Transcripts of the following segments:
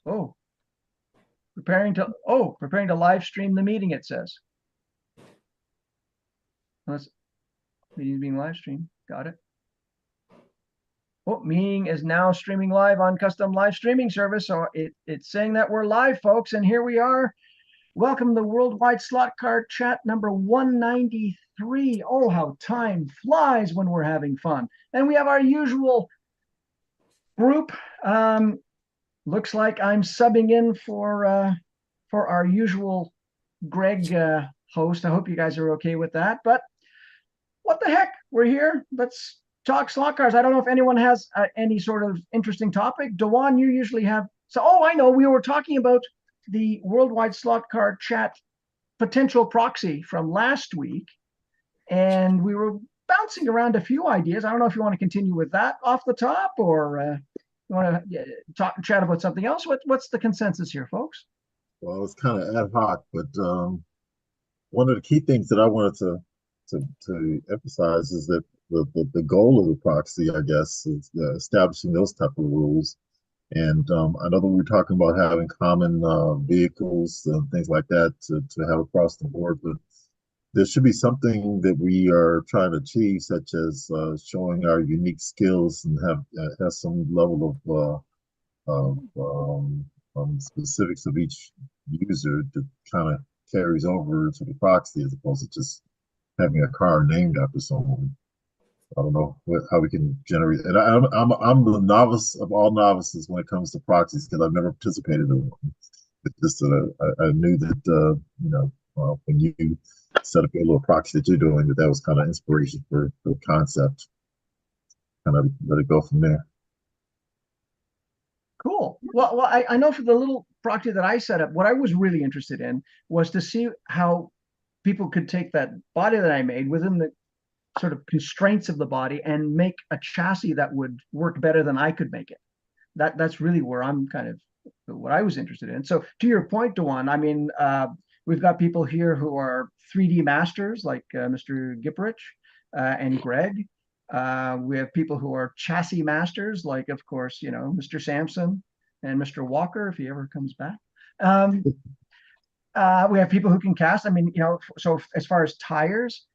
Oh, preparing to live stream the meeting, it says. Unless meeting is being live streamed. Got it. Oh, meeting is now streaming live on custom live streaming service. So it's saying that we're live, folks, and here we are. Welcome to Worldwide Slot Card Chat number 193. Oh, how time flies when we're having fun. And we have our usual group. Looks like I'm subbing in for our usual Greg host. I hope you guys are okay with that. But what the heck? We're here. Let's talk slot cards. I don't know if anyone has any sort of interesting topic. Dewan, you usually have. So, oh, I know. We were talking about the Worldwide Slot Card Chat potential proxy from last week, and we were bouncing around a few ideas. I don't know if you want to continue with that off the top, or you want to chat about something else. What's the consensus here, folks? Well, it's kind of ad hoc, but one of the key things that I wanted to emphasize is that the goal of the proxy, I guess, is establishing those type of rules. And I know that we're talking about having common vehicles and things like that to have across the board, but there should be something that we are trying to achieve, such as showing our unique skills and have some level of specifics of each user that kind of carries over to the proxy as opposed to just having a car named after someone. I don't know how we can generate. And I'm the novice of all novices when it comes to proxies because I've never participated in one. It's just I knew that when you set up your little proxy that you're doing, that was kind of inspiration for the concept. Kind of let it go from there. Cool. Well, I know for the little proxy that I set up, what I was really interested in was to see how people could take that body that I made within the sort of constraints of the body and make a chassis that would work better than I could make it. That's really where I'm kind of what I was interested in. So to your point, Dewan, I mean, we've got people here who are 3D masters like Mr. Giprich and Greg. We have people who are chassis masters, like, of course, Mr. Sampson and Mr. Walker, if he ever comes back. We have people who can cast. I mean, so as far as tires,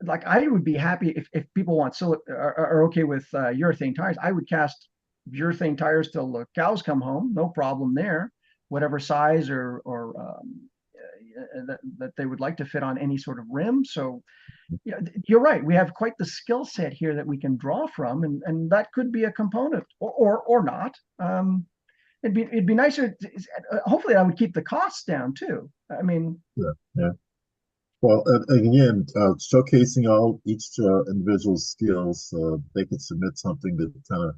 like I would be happy if people want are okay with urethane tires. I would cast urethane tires till the cows come home, no problem there. Whatever size or that they would like to fit on any sort of rim. So you're right. We have quite the skill set here that we can draw from, and that could be a component, or not. It'd be nicer. Hopefully, I would keep the costs down too. I mean, yeah. Well, again, showcasing each individual's skills, they could submit something that kind of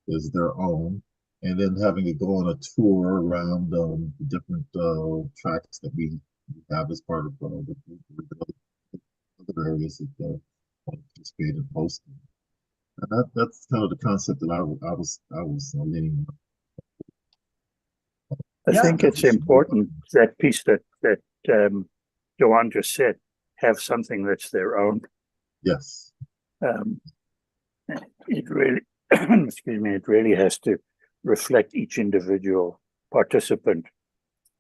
is their own, and then having it go on a tour around the different tracks that we have as part of the other areas that participate in hosting. And that's kind of the concept that I was leaning on. I think it's important that piece that Joanne just said, have something that's their own. Yes. It really, excuse me, it really has to reflect each individual participant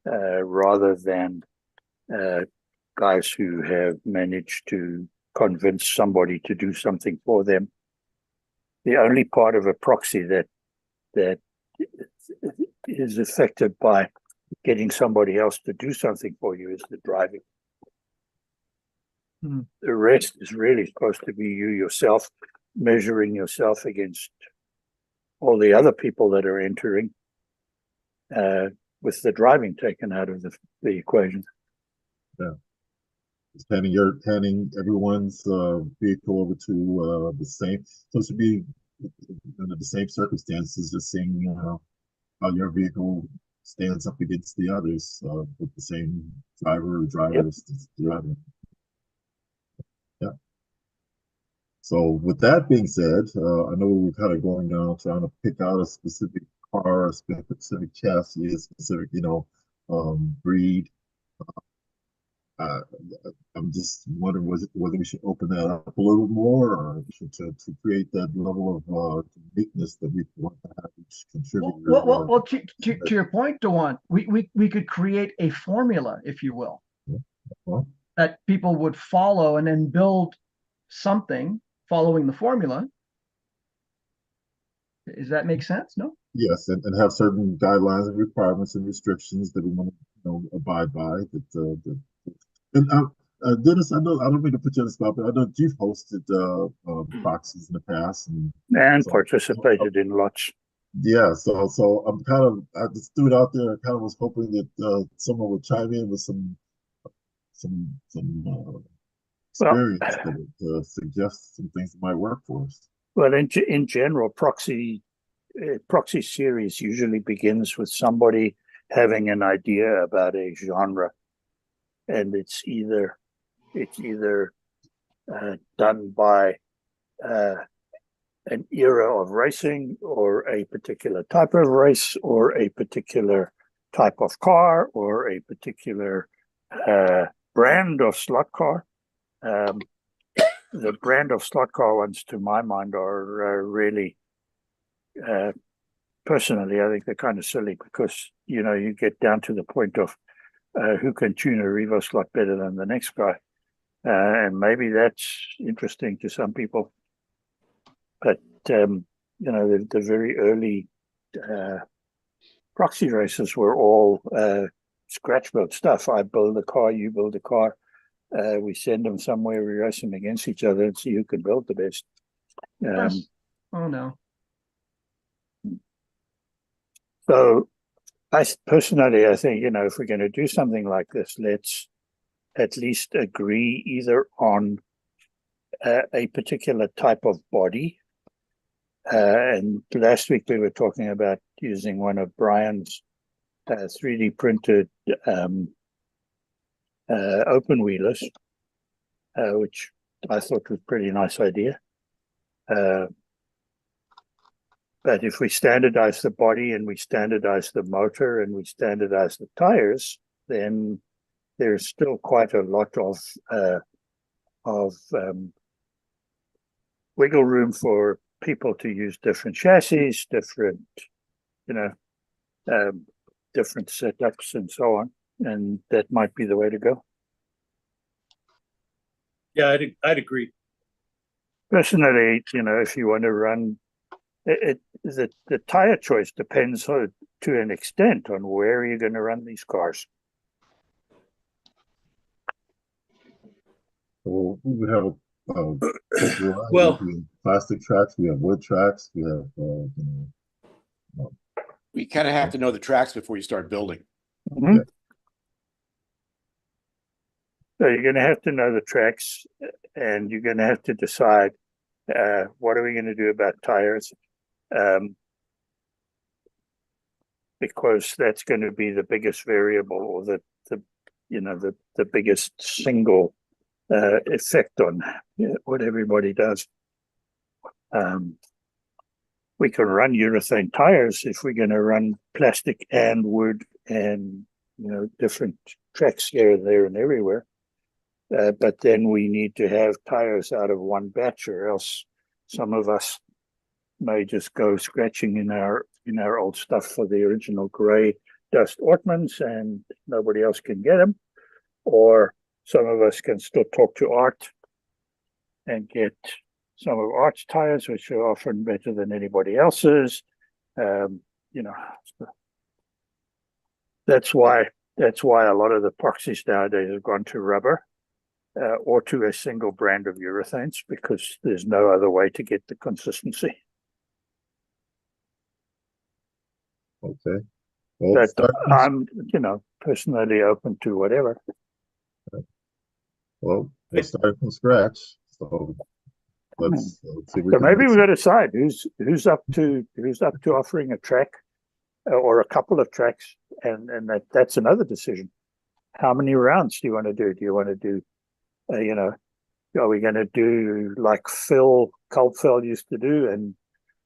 rather than guys who have managed to convince somebody to do something for them. The only part of a proxy that is affected by getting somebody else to do something for you is the driving. The rest is really supposed to be you yourself, measuring yourself against all the other people that are entering, with the driving taken out of the equation. Yeah. Just handing everyone's vehicle over to the same, so it should be under the same circumstances, just seeing how your vehicle stands up against the others with the same drivers driving. Yeah. So with that being said, I know we were kind of going down trying to pick out a specific car, a specific chassis, a specific breed. uh, I'm just wondering whether we should open that up a little more, or to create that level of uniqueness that we want to have each contributor. Well, to your point, Dewan, we could create a formula, if you will, well, that people would follow and then build something following the formula. Does that make sense? No? yes, and have certain guidelines and requirements and restrictions that we want to abide by. And Dennis, I know I don't mean to put you on the spot, but I know you've hosted proxies in the past, and so, participated in lots. yeah. So I'm kind of I just threw it out there. I kind of was hoping that someone would chime in with some experience that would suggest some things that might work for us. Well, in general, proxy series usually begins with somebody having an idea about a genre, and it's either done by an era of racing, or a particular type of race, or a particular type of car, or a particular brand of slot car. The brand of slot car ones, to my mind, are really, personally, I think they're kind of silly, because you get down to the point of who can tune a Revo slot better than the next guy, and maybe that's interesting to some people, but the very early proxy races were all scratch built stuff. I build a car, you build a car. We send them somewhere, we race them against each other and see who can build the best. Oh no. So I personally, I think, if we're going to do something like this, let's at least agree either on a particular type of body. And last week we were talking about using one of Brian's 3D printed open wheelers, which I thought was a pretty nice idea. But if we standardize the body, and we standardize the motor, and we standardize the tires, then there's still quite a lot of wiggle room for people to use different chassis, different setups, and so on. And that might be the way to go. Yeah, I'd agree. Personally, if you want to run the tire choice depends to an extent on where you're going to run these cars. Well, we have Well, we have plastic tracks, we have wood tracks, we have We kind of have to know the tracks before you start building. Mm-hmm. Yeah. So you're going to have to know the tracks, and you're going to have to decide what are we going to do about tires, because that's going to be the biggest variable, or the biggest single effect on what everybody does. We can run urethane tires if we're going to run plastic and wood and different tracks here, there, and everywhere. But then we need to have tires out of one batch, or else some of us may just go scratching in our old stuff for the original gray dust Ortmans, and nobody else can get them. Or some of us can still talk to Art and get some of Art's tires, which are often better than anybody else's. That's why a lot of the proxies nowadays have gone to rubber, or to a single brand of urethanes, because there's no other way to get the consistency. Okay. Well, But I'm, personally open to whatever. Well, we're starting from scratch, so let's see. So maybe we've got to decide who's up to offering a track, or a couple of tracks, and that's another decision. How many rounds do you want to do? Do you want to do, are we going to do like Phil Kulpfel used to do, and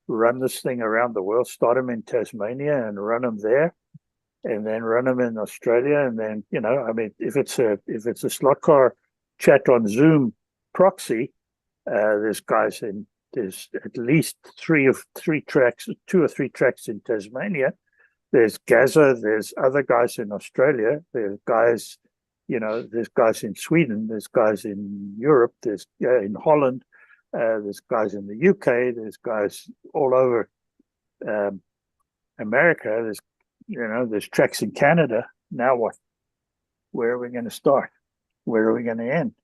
run this thing around the world, start them in Tasmania and run them there, and then run them in Australia. And then, I mean, if it's a slot car chat on Zoom proxy, there's at least two or three tracks in Tasmania. There's Gaza, there's other guys in Australia, there's guys in Sweden, there's guys in Europe, there's in Holland, there's guys in the UK, there's guys all over America, there's tracks in Canada. Now what? Where are we going to start? Where are we going to end?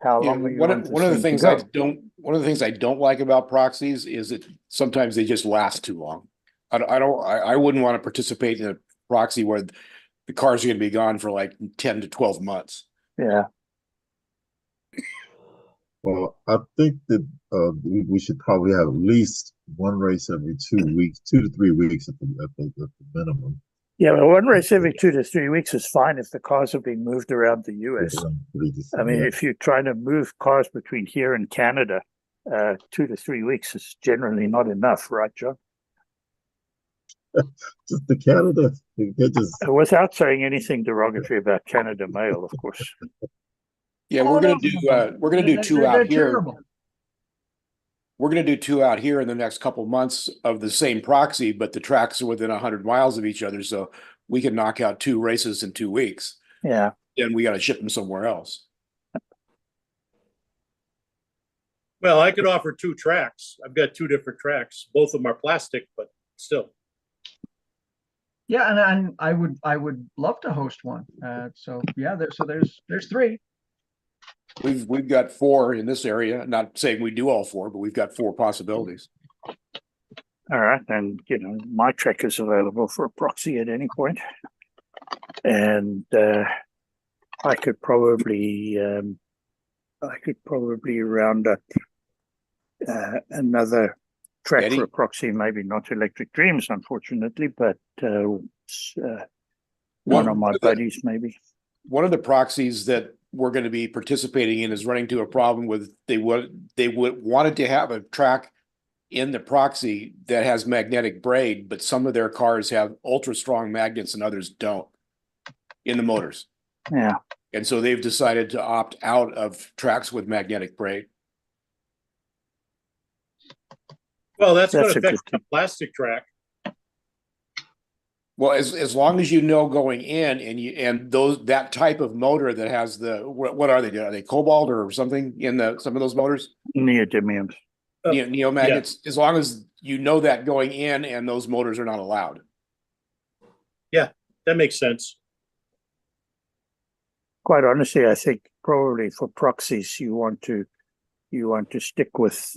How long are you one want of this one of the thing to things go? one of the things I don't like about proxies is that sometimes they just last too long. I wouldn't want to participate in a proxy where the cars are going to be gone for like 10 to 12 months. Yeah. Well, I think that we should probably have at least one race every 2 weeks, 2 to 3 weeks at the minimum. Yeah, well, one race every 2 to 3 weeks is fine if the cars are being moved around the US. I mean, if you're trying to move cars between here and Canada, 2 to 3 weeks is generally not enough, right, John? Just the Canada, Without saying anything derogatory about Canada Mail, of course. Yeah, Oh, we're no, gonna do two they're out here. terrible. We're gonna do two out here in the next couple months of the same proxy, but the tracks are within 100 miles of each other, so we can knock out 2 races in 2 weeks. Yeah. Then we got to ship them somewhere else. Well, I could offer 2 tracks. I've got 2 different tracks. Both of them are plastic, but still. Yeah, and I would love to host one. So yeah, there's 3. We've got 4 in this area. Not saying we do all 4, but we've got 4 possibilities. All right, and my track is available for a proxy at any point, and I could probably round up another track Eddie? for a proxy. Maybe not Electric Dreams, unfortunately, but one of my buddies, maybe. One of the proxies that we're going to be participating in is running into a problem with they wanted to have a track in the proxy that has magnetic braid, but some of their cars have ultra strong magnets and others don't in the motors. Yeah. And so they've decided to opt out of tracks with magnetic braid. Well, that's going That's to a good affect the plastic track. Well, as long as you know going in and that type of motor that has what are they? Are they cobalt or something in some of those motors? Neodymiums. Neo magnets. Yeah. As long as you know that going in, and those motors are not allowed. Yeah, that makes sense. Quite honestly, I think probably for proxies you want to stick with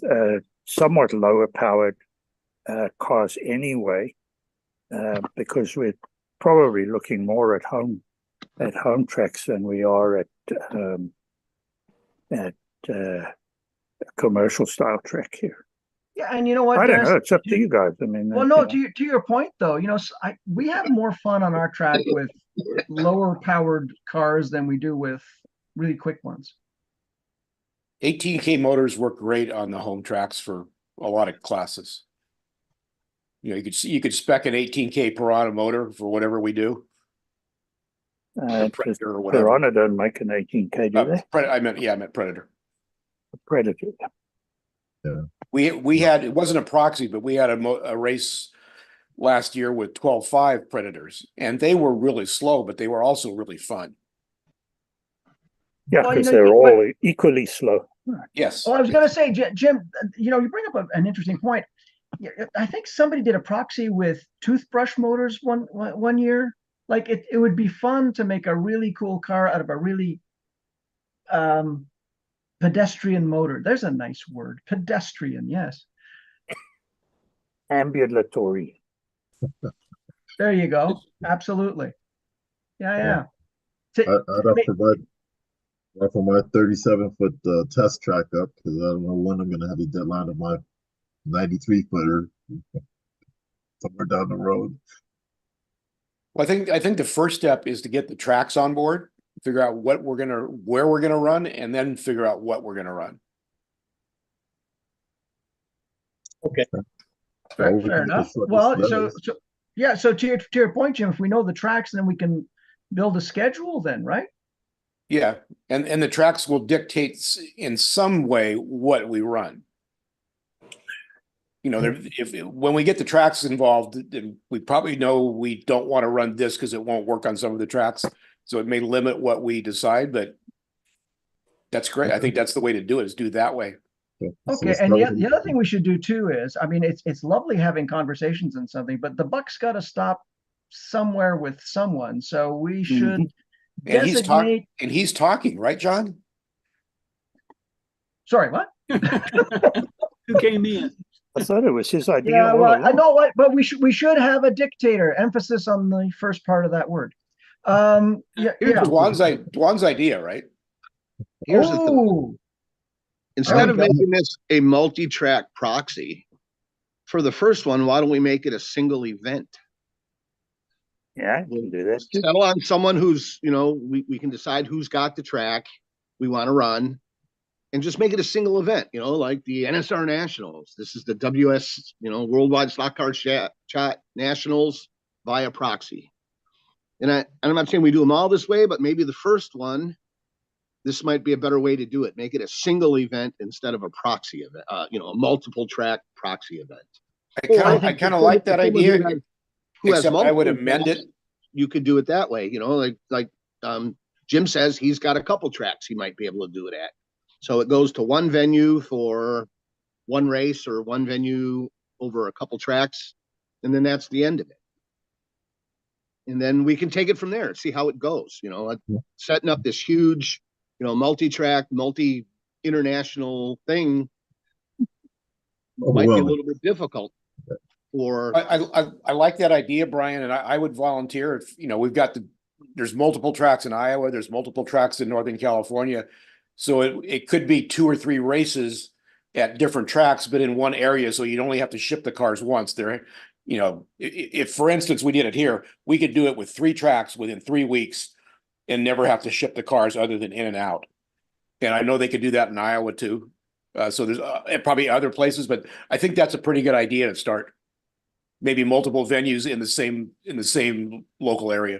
somewhat lower powered cars anyway. Because we're probably looking more at home tracks than we are at commercial style track here. Yeah, and you know what? I don't know. It's up to you guys. I mean, well, no. To your point, though, we have more fun on our track with lower powered cars than we do with really quick ones. 18K motors work great on the home tracks for a lot of classes. You could spec an 18K Piranha motor for whatever we do. Predator or whatever. Piranha doesn't make an 18K, do they? I meant Predator. Predator. Yeah. We had, it wasn't a proxy, but we had a race last year with 12.5 Predators, and they were really slow, but they were also really fun. Yeah, because they're all equally slow. Yes. Well, I was going to say, Jim, you bring up an interesting point. I think somebody did a proxy with toothbrush motors one year. Like it would be fun to make a really cool car out of a really pedestrian motor. There's a nice word, pedestrian. Yes. Ambulatory. There you go. Absolutely. Yeah. I'd have for my 37-foot test track up, because I don't know when I'm going to have the deadline of my 93-footer somewhere down the road. Well, I think the first step is to get the tracks on board, figure out where we're gonna run, and then figure out what we're gonna run. Okay. Fair enough. Well, Yeah, so to your point, Jim, if we know the tracks, then we can build a schedule then, right? Yeah, and the tracks will dictate in some way what we run. You know, when we get the tracks involved, then we probably know we don't want to run this because it won't work on some of the tracks. So it may limit what we decide, but that's great. I think that's the way to do it, is do it that way. Okay, so Okay, let's and start with the other thing we should do too is, I mean, it's lovely having conversations and something, but the buck's got to stop somewhere with someone. So we should And he's talking, designate. right, John? Sorry, what? Who came in? I thought it was his idea Yeah, all well, I along. know what, but we should have a dictator. Emphasis on the first part of that word. Yeah, Here's yeah. Dwan's idea, right? Here's the thing. Oh, Instead we of go. making this a multi-track proxy, for the first one, why don't we make it a single event? Yeah, we can do that too. Settle on someone who's, we can decide who's got the track we want to run and just make it a single event, like the NSR Nationals. This is the WS, Worldwide Slot Car Chat Nationals via proxy. And I'm not saying we do them all this way, but maybe the first one, this might be a better way to do it. Make it a single event instead of a proxy event, a multiple track proxy event. I kind of like that idea, Who has except I would multiple amend it. tracks, you could do it that way, like Jim says he's got a couple tracks he might be able to do it at. So it goes to one venue for one race or one venue over a couple tracks, and then that's the end of it. And then we can take it from there and see how it goes. Setting up this huge, multi-track, multi-international thing might be a little bit difficult for. I like that idea, Brian, and I would volunteer if, we've got there's multiple tracks in Iowa, there's multiple tracks in Northern California. So it could be 2 or 3 races at different tracks, but in one area. So you'd only have to ship the cars once. If for instance, we did it here, we could do it with 3 tracks within 3 weeks and never have to ship the cars other than in and out. And I know they could do that in Iowa too. So there's probably other places, but I think that's a pretty good idea to start. Maybe multiple venues in the same local area.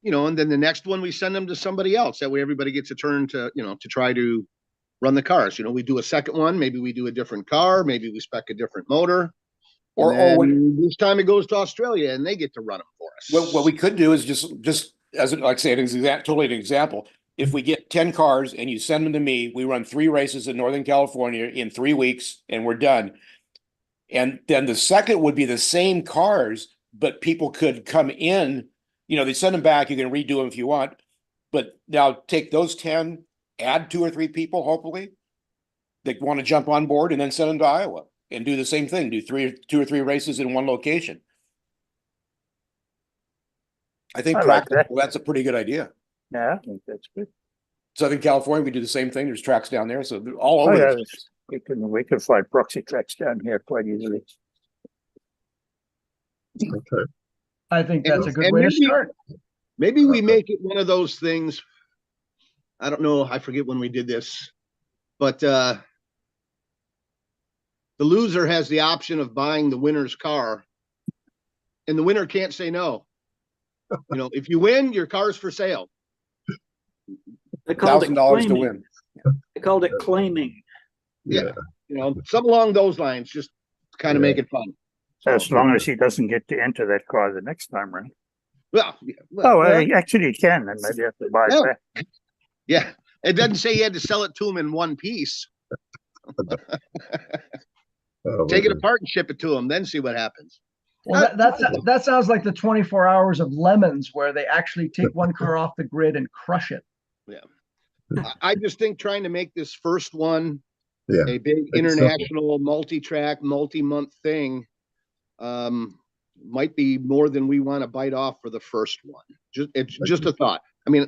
And then the next one we send them to somebody else. That way everybody gets a turn to, to try to run the cars. We do a second one, maybe we do a different car, maybe we spec a different motor. Or this time it goes to Australia and they get to run them for us. What we could do is just as like I say, totally an example. If we get 10 cars and you send them to me, we run 3 races in Northern California in 3 weeks and we're done. And then the second would be the same cars, but people could come in, they send them back, you can redo them if you want, but now take those 10, add 2 or 3 people, hopefully, that want to jump on board and then send them to Iowa and do the same thing, do 2 or 3 races in one location. I think that's a pretty good idea. Yeah, I think that's good. Southern California, we do the same thing. There's tracks down there, so they're all over. Yeah, we can find proxy tracks down here quite easily. Okay. I think that's a good And way to maybe- start. Maybe we make it one of those things. I don't know. I forget when we did this, but the loser has the option of buying the winner's car, and the winner can't say no. If you win, your car's for sale. They called it $1,000 to claiming. win. They called it claiming. Yeah. Something along those lines, just kind of make it fun. As long as he doesn't get to enter that car the next time, right? Well, Actually, he can, and maybe have to buy it back. yeah. It doesn't say you had to sell it to him in one piece. Take it apart and ship it to him, then see what happens. Well, that sounds like the 24 hours of lemons where they actually take one car off the grid and crush it. I just think trying to make this first one a big Make it simple. international multi-track, multi-month thing might be more than we want to bite off for the first one. It's just a thought. I mean,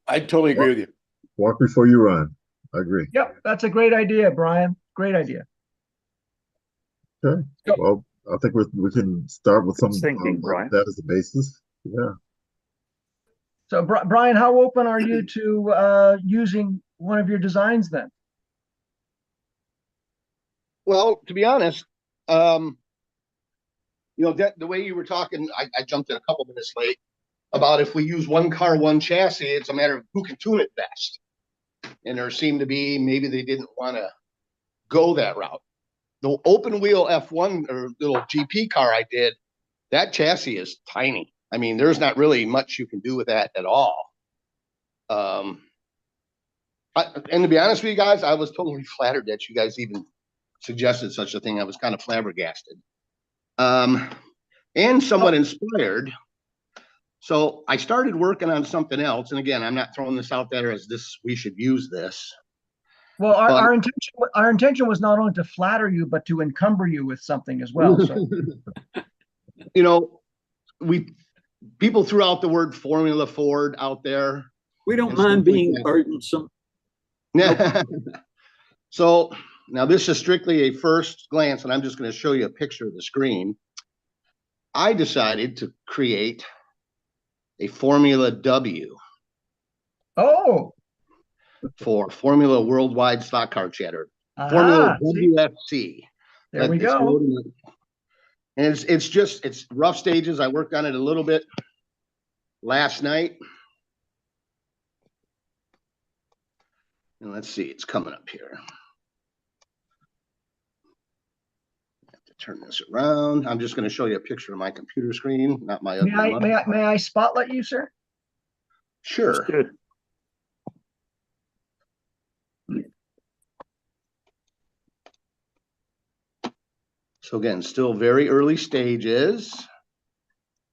I totally agree with you. Walk before you run. I agree. Yep, that's a great idea, Brian. Great idea. Okay. Well, I think we can start with some Thinking, Brian. that as the basis. Yeah. So, Brian, how open are you to using one of your designs then? well, to be honest, you know, that the way you were talking, I jumped in a couple minutes late about if we use one car, one chassis, it's a matter of who can tune it best. And there seemed to be, maybe they didn't want to go that route. The open wheel F1 or little GP car I did, that chassis is tiny. I mean, there's not really much you can do with that at all. And to be honest with you guys, I was totally flattered that you guys even suggested such a thing. I was kind of flabbergasted. And somewhat inspired. So I started working on something else. And again, I'm not throwing this out there as this, we should use this. Well, But- our intention was not only to flatter you, but to encumber you with something as well. So You know, people threw out the word Formula Ford out there. We don't And stuff mind like being that. burdensome. So now this is strictly a first glance, and I'm just going to show you a picture of the screen. I decided to create a Formula W oh, for Formula Worldwide Stock Car Chatter. Formula see, WFC. there we It's go. loading up. And it's rough stages. I worked on it a little bit last night. And let's see, it's coming up here. I have to turn this around. I'm just going to show you a picture of my computer screen, not my other one. May I spotlight you, sir? Sure. Good. So again, still very early stages.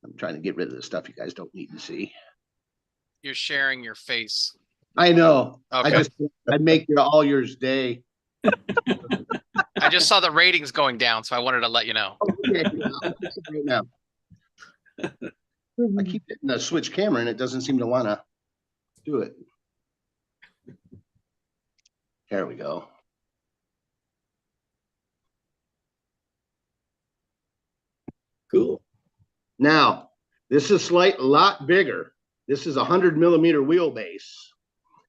I'm trying to get rid of the stuff you guys don't need to see. You're sharing your face. I know. Okay. I'd make all yours day. I just saw the ratings going down, so I wanted to let you know. Okay, I'll fix it right now. I keep hitting the switch camera and it doesn't seem to want to do it. There we go. Cool. Now, this is a lot bigger. This is 100mm wheelbase.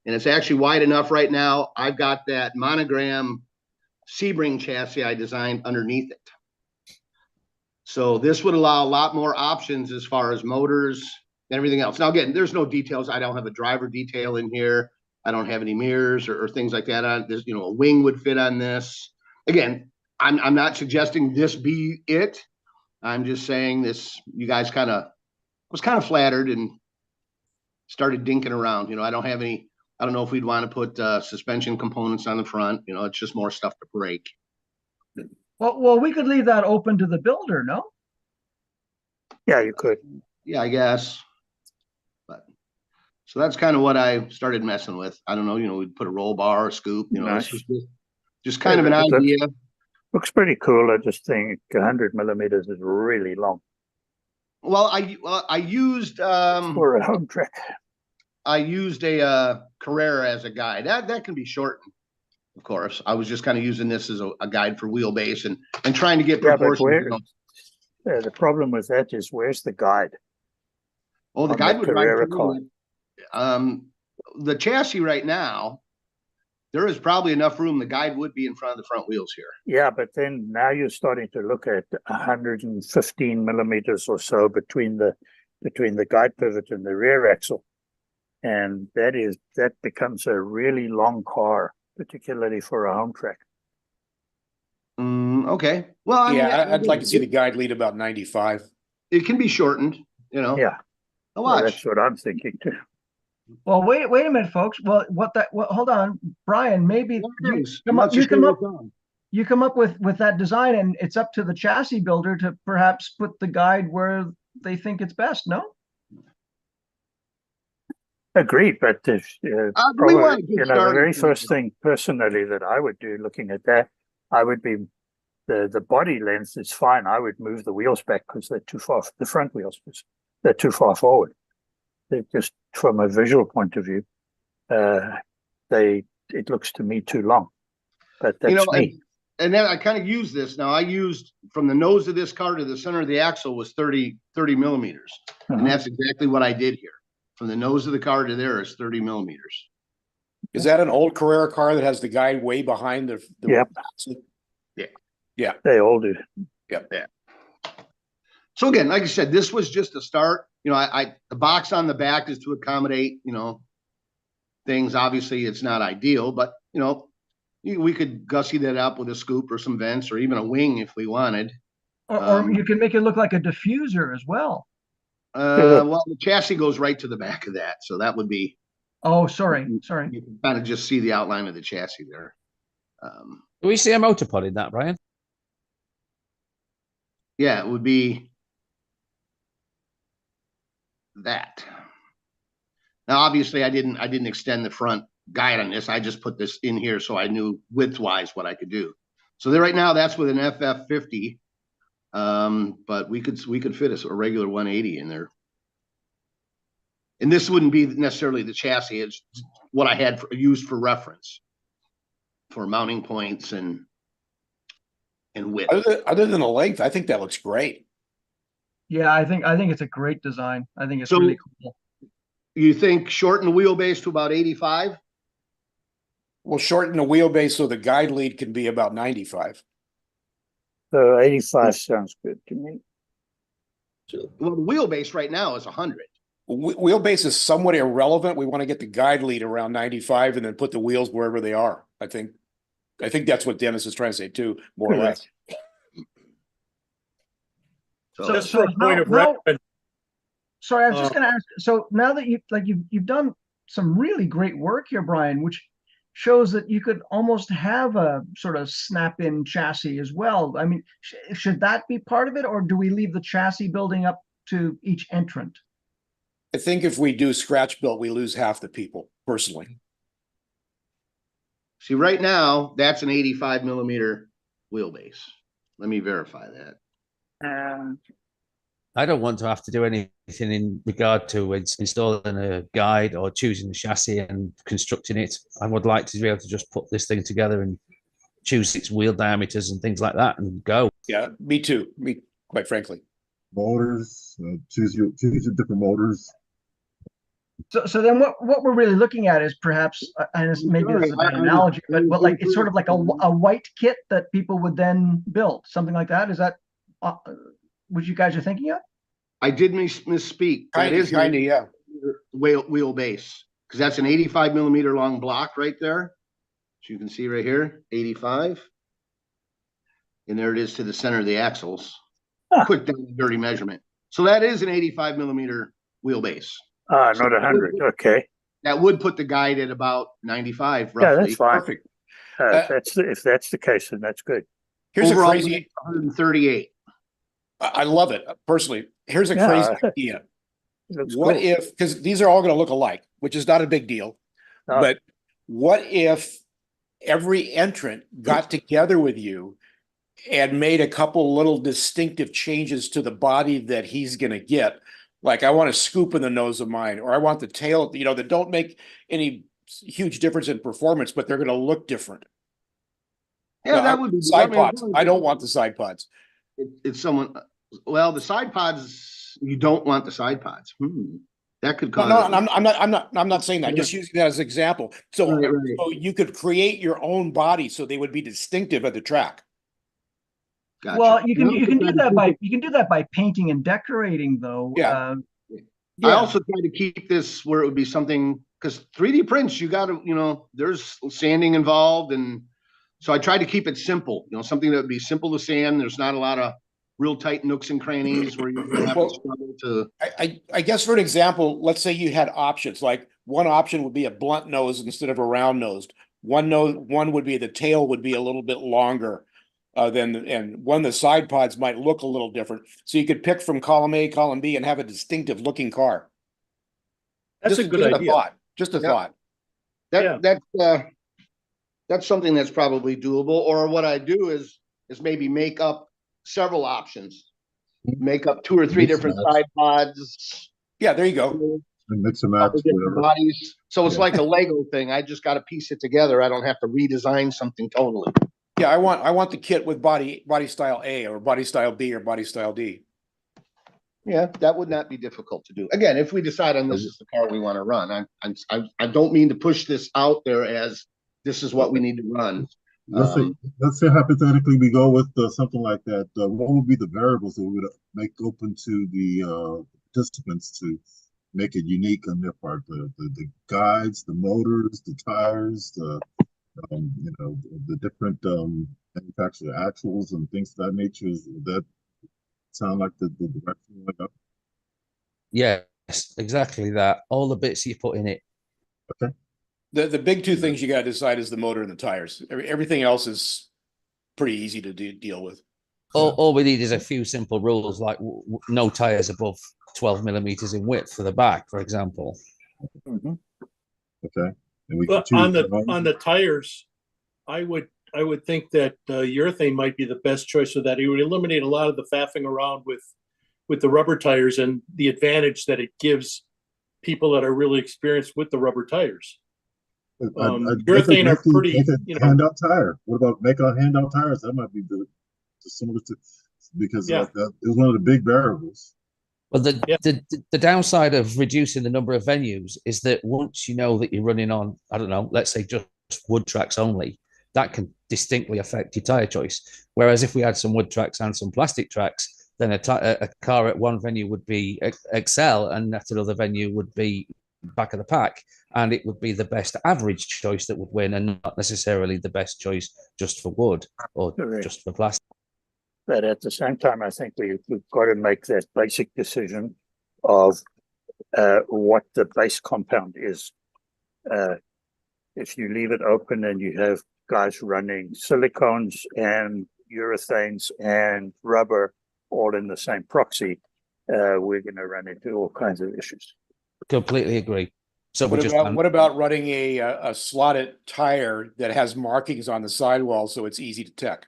And it's actually wide enough right now. I've got that monogram Sebring chassis I designed underneath it. So this would allow a lot more options as far as motors and everything else. Now, again, there's no details. I don't have a driver detail in here. I don't have any mirrors or things like that on this. You know, a wing would fit on this. Again, I'm not suggesting this be it. I'm just saying this, you guys was kind of flattered and started dinking around. You know, I don't know if we'd want to put suspension components on the front. You know, it's just more stuff to break. Well, we could leave that open to the builder, no? Yeah, you could. Yeah, I guess. But so that's kind of what I started messing with. I don't know, you know, we'd put a roll bar, a scoop, you know, Nice. this is just kind of an Yeah, that's- idea. Looks pretty cool. I just think 100mm is really long Well, I used for a home track. I used a Carrera as a guide. That can be shortened, of course. I was just kind of using this as a guide for wheelbase and trying to get Yeah, but proportions. where- You know. The problem with that is where's the guide? Oh, the on guide the would Carrera ride through it. The chassis right now, there is probably enough room. The guide would be in front of the front wheels here. Yeah, but then now you're starting to look at 115mm or so between the guide pivot and the rear axle. And that becomes a really long car, particularly for a home track. Okay. Well, I mean, I'd like to see the guide lead about 95. it can be shortened, you know. Yeah. Now Well, watch. that's what I'm thinking too. Well, wait a minute, folks. Well, hold on, Brian, maybe you come up with that design, and it's up to the chassis builder to perhaps put the guide where they think it's best, no? Agreed, but if we probably, want to get the started. very first thing personally that I would do looking at that, I would be the body length is fine. I would move the wheels back because they're too far. The front wheels, they're too far forward. They're just from a visual point of view, it looks to me too long. But that's You know, me. and then I kind of used this. Now I used from the nose of this car to the center of the axle was 30 millimeters. Uh-huh. And that's exactly what I did here. From the nose of the car to there is 30 millimeters. Is that an old Carrera car that has the guide way behind the Yep. They all do. So again, like I said, this was just a start. You know, the box on the back is to accommodate, you know, things. Obviously, it's not ideal, but you know, we could gussy that up with a scoop or some vents or even a wing if we wanted. Or you can make it look like a diffuser as well. Well, the chassis goes right to the back of that, so that would be. Oh, sorry. You can kind of just see the outline of the chassis there. Do we see a motor pod in that, Brian? Yeah, it would be that. Now, obviously, I didn't extend the front guide on this. I just put this in here so I knew width-wise what I could do. So there, right now, that's with an FF50, but we could fit a regular 180 in there. And this wouldn't be necessarily the chassis; it's what I had used for reference for mounting points and width. Other than the length, I think that looks great. Yeah, I think it's a great design. I think it's So- really cool. You think shorten the wheelbase to about 85? We'll shorten the wheelbase so the guide lead can be about 95. So 85 sounds good to me. Well, the wheelbase right now is 100. Wheelbase is somewhat irrelevant. We want to get the guide lead around 95 and then put the wheels wherever they are. I think that's what Dennis is trying to say too, more or less. So, Just for a point of reference, Sorry, I was just going to ask. So now that you've done some really great work here, Brian, which shows that you could almost have a sort of snap-in chassis as well. I mean, should that be part of it, or do we leave the chassis building up to each entrant? I think if we do scratch built, we lose half the people personally. see, right now, that's an 85 millimeter wheelbase. Let me verify that. I don't want to have to do anything in regard to installing a guide or choosing the chassis and constructing it. I would like to be able to just put this thing together and choose its wheel diameters and things like that and go. Yeah, me too. Me, quite frankly. Motors, choose your different motors. So then what we're really looking at is perhaps, and maybe this is a bad analogy, but like it's sort of like a white kit that people would then build, something like that. Is that what you guys are thinking of? I did misspeak. That is Kind of, yeah. wheelbase, because that's an 85 millimeter long block right there. So you can see right here, 85. And there it is to the center of the axles. Quick down and dirty measurement. So that is an 85 millimeter wheelbase. Not 100. Okay. That would put the guide at about 95 Yeah, roughly. that's fine. Perfect. If that's the case, then that's good. Here's Overall, a crazy. 138. I love it personally. Here's a Yeah. crazy idea. Looks What cool. if, because these are all going to look alike, which is not a big deal, No. but what if every entrant got together with you and made a couple little distinctive changes to the body that he's going to get? Like, I want a scoop in the nose of mine, or I want the tail, that don't make any huge difference in performance, but they're going to look different. Yeah, No, that would be side pods. I don't want the side pods. It's someone. Well, the side pods. You don't want the side pods. That could No, cause. I'm not saying that. Just using that as an example. So, Right. so you could create your own body so they would be distinctive at the track. Gotcha. Well, you can do that by painting and decorating, though. Yeah. I also try to keep this where it would be something, because 3D prints, you got to, there's sanding involved, and so I try to keep it simple. Something that would be simple to sand. There's not a lot of real tight nooks and crannies where you have to struggle to. I guess for an example, let's say you had options. Like one option would be a blunt nose instead of a round nosed. One would be the tail would be a little bit longer and one of the side pods might look a little different. So you could pick from column A, column B, and have a distinctive looking car. that's a good idea. Just a Yeah. thought. That's something that's probably doable. Or what I do is maybe make up several options, make up 2 or 3 different side pods, Yeah, there you go. And mix and match, couple different whatever. bodies. So it's Yeah. like a Lego thing. I just got to piece it together. I don't have to redesign something totally. Yeah, I want the kit with body style A or body style B or body style D. Yeah, that would not be difficult to do. Again, if we decide on this is the car we want to run, I don't mean to push this out there as this is what we need to run. let's say hypothetically we go with something like that. What would be the variables that we would make open to the participants to make it unique on their part? The guides, the motors, the tires, the different manufacturer actuals and things of that nature. Would that sound like the direction we want to go? Yes, exactly that. All the bits you put in it. Okay. The big two things you gotta decide is the motor and the tires. Everything else is pretty easy to deal with. All we need is a few simple rules like no tires above 12 millimeters in width for the back, for example. Mhm. Okay. And we But can on choose on the tires, I would think that urethane might be the best choice for that. It would eliminate a lot of the faffing around with the rubber tires and the advantage that it gives people that are really experienced with the rubber tires. Urethane are pretty, handout tire. What about making a handout tires? That might be similar to, because that is one of the big variables. Well, the downside of reducing the number of venues is that once you know that you're running on, I don't know, let's say just wood tracks only, that can distinctly affect your tire choice. Whereas if we had some wood tracks and some plastic tracks, then a car at one venue would be Excel and at another venue would be back of the pack, and it would be the best average choice that would win and not necessarily the best choice just for wood or Correct. just for plastic. But at the same time, I think we've got to make that basic decision of what the base compound is. If you leave it open and you have guys running silicones and urethanes and rubber all in the same proxy, we're going to run into all kinds of issues. Completely agree. So what about running a slotted tire that has markings on the sidewall so it's easy to tech?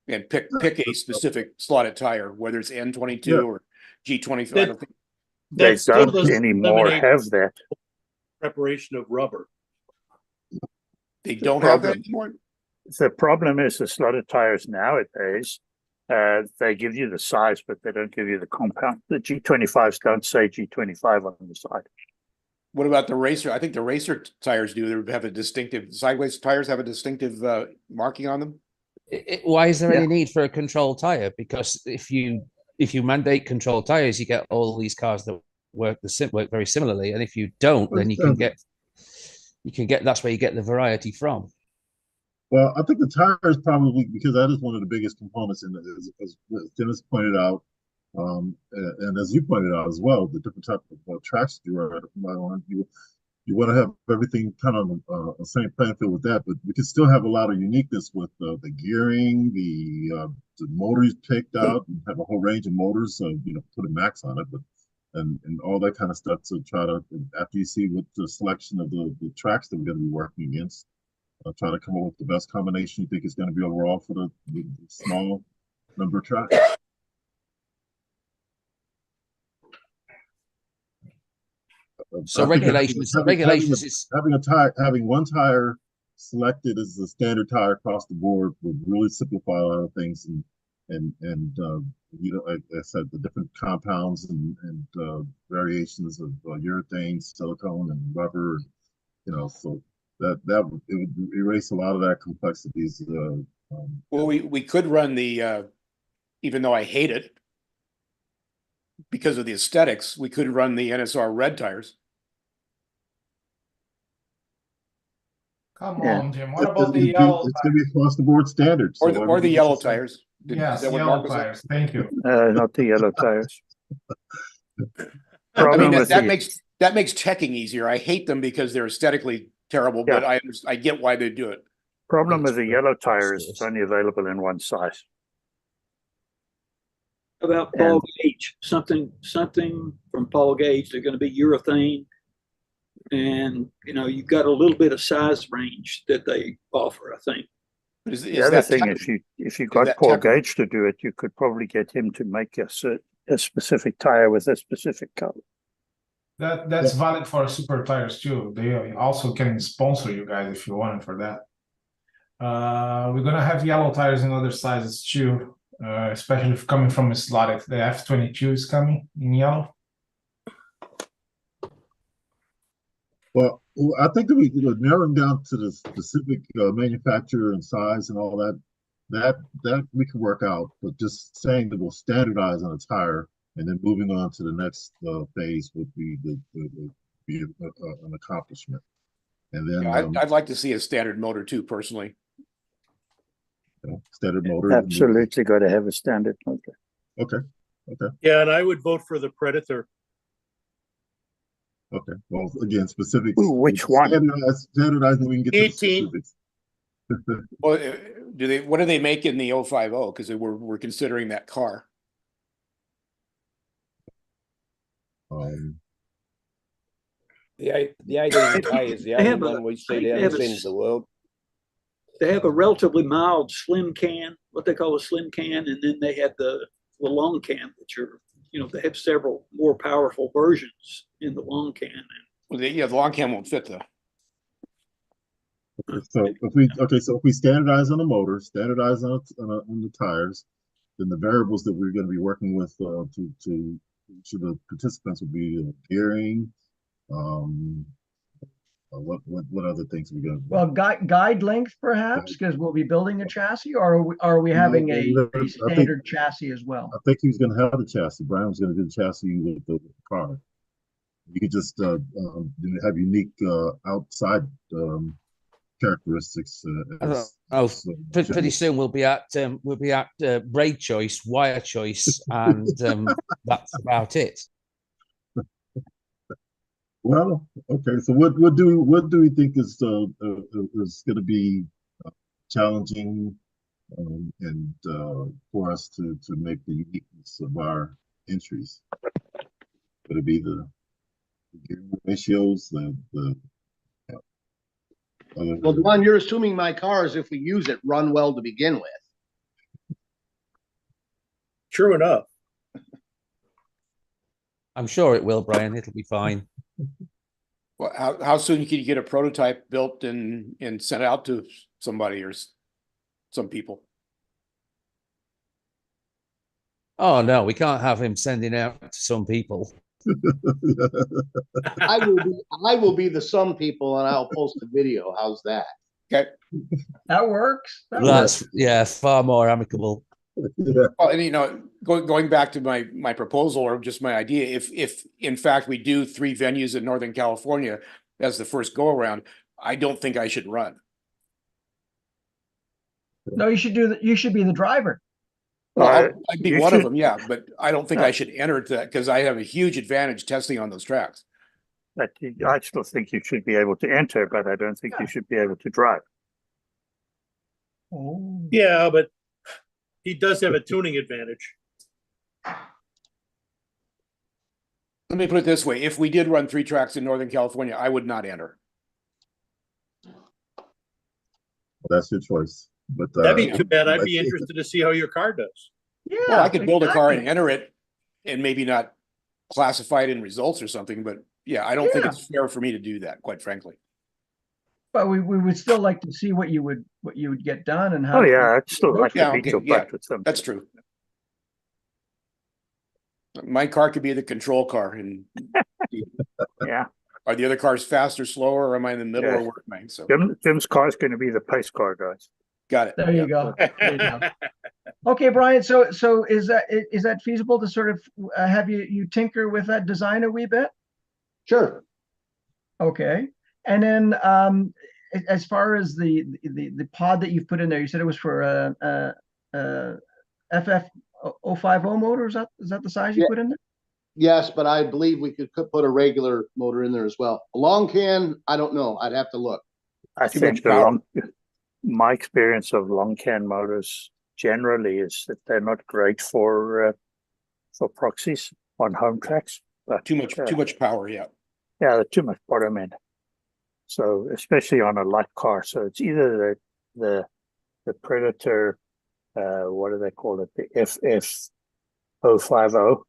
And pick a specific slotted tire, whether it's N22 or G25. They don't anymore have that preparation of rubber. They don't have that anymore. The problem is the slotted tires nowadays. They give you the size, but they don't give you the compound. The G25s don't say G25 on the side. What about the racer? I think the racer tires do. They have a distinctive sideways tires have a distinctive marking on them. Why is there any need for a control tire? Because if you mandate control tires, you get all these cars that work very similarly, and if you don't, then you can get that's where you get the variety from. Well, I think the tire is probably, because that is one of the biggest components in it, as Dennis pointed out, and as you pointed out as well, the different type of tracks you are on. You want to have everything kind of on the same playing field with that, but we can still have a lot of uniqueness with the gearing, the motors picked out, and have a whole range of motors, so put a max on it, but and all that kind of stuff to try to, after you see what the selection of the tracks that we're going to be working against, try to come up with the best combination you think is going to be overall for the small number of tracks. So regulations is having one tire selected as the standard tire across the board would really simplify a lot of things, and like I said, the different compounds and variations of urethane, silicone, and rubber, so that it would erase a lot of that complexities. Well, we could run the even though I hate it because of the aesthetics, we could run the NSR red tires. Come on, Jim. What about the yellow? It's going to be across the board standard. Or the yellow tires. Yes, yellow tires. Thank you. Not the yellow tires. I mean, that makes checking easier. I hate them because they're aesthetically terrible, but I get why they do it. Problem with the yellow tire is it's only available in one size. About Paul Gage, something from Paul Gage. They're going to be urethane, and you've got a little bit of size range that they offer, I think. The other thing, if you got Paul Gage to do it, you could probably get him to make a specific tire with a specific color. That's valid for super tires too. They also can sponsor you guys if you want it for that. We're gonna have yellow tires in other sizes too. Especially if coming from a slotted, the F22 is coming in yellow. Well, I think that narrowing down to the specific manufacturer and size and all that we can work out. But just saying that we'll standardize on a tire and then moving on to the next phase would be an accomplishment. And then Yeah, I'd like to see a standard motor too, personally. standard motor. Absolutely got to have a standard motor. Okay. Yeah, and I would vote for the Predator. Okay. Well, again, specifics. Ooh, which one? Standardize, and we can get to the 18. specifics. Well, what do they make in the 050? Because we're considering that car. The idea of the tie is the They only have a- one we see they the have other a side of s- the world. They have a relatively mild slim can, what they call a slim can, and then they have the long can, which are, they have several more powerful versions in the long can. Well, the long cam won't fit though. So if we standardize on the motor, standardize on the tires, then the variables that we're going to be working with to the participants will be gearing. What other things are we going to? Well, guide length perhaps, because we'll be building a chassis, or are we having I a think- standard chassis as well? I think he was going to have the chassis. Brian was going to do the chassis with the car. You could just have unique outside characteristics. Pretty soon we'll be at braid choice, wire choice, and that's about it. Well, okay. So what do we think is going to be challenging and for us to make the uniqueness of our entries? Would it be the gear ratios, Well, the one you're assuming my cars, if we use it, run well to begin with. True enough. I'm sure it will, Brian. It'll be fine. Well, how soon can you get a prototype built and sent out to somebody or some people? Oh no, we can't have him sending out to some people. I will be the some people, and I'll post a video. How's that? Okay. That works. That's far more amicable. Yeah. Well, and going back to my proposal or just my idea, if in fact we do 3 venues in Northern California as the first go around, I don't think I should run. No, you should be the driver. Well, I'd be you one of should- them, yeah, but I don't think I should enter that because I have a huge advantage testing on those tracks. But I still think you should be able to enter, but I don't think you should be able to drive. Oh. Yeah, but he does have a tuning advantage. Let me put it this way: if we did run 3 tracks in Northern California, I would not enter. That's your choice. But That'd be too bad. I'd let's be see. interested to see how your car does. Yeah. Well, I could build a car and exactly. enter it, and maybe not classify it in results or something. But yeah, I don't think Yeah. it's fair for me to do that, quite frankly. But we would still like to see what you would get done and how. Oh yeah, I'd still like Yeah, to beat okay, your yeah, butt with something. That's true. My car could be the control car, and Yeah, are the other cars fast or slower, or am I in the middle, Yeah. or where am I? So Jim's car is going to be the pace car, guys. got it. There you go. There you go. Okay, Brian. So is that feasible to sort of have you tinker with that design a wee bit? Sure. Okay. And then as far as the pod that you've put in there, you said it was for FF 050 motor. Is that the size you Yeah. put in there? Yes, but I believe we could put a regular motor in there as well. A long can, I don't know. I'd have to look. I Too think much power. My experience of long can motors generally is that they're not great for proxies on home tracks. But Too much power. Yeah. Yeah, they're too much bottom end. So especially on a light car. So it's either the Predator, what do they call it? The FF 050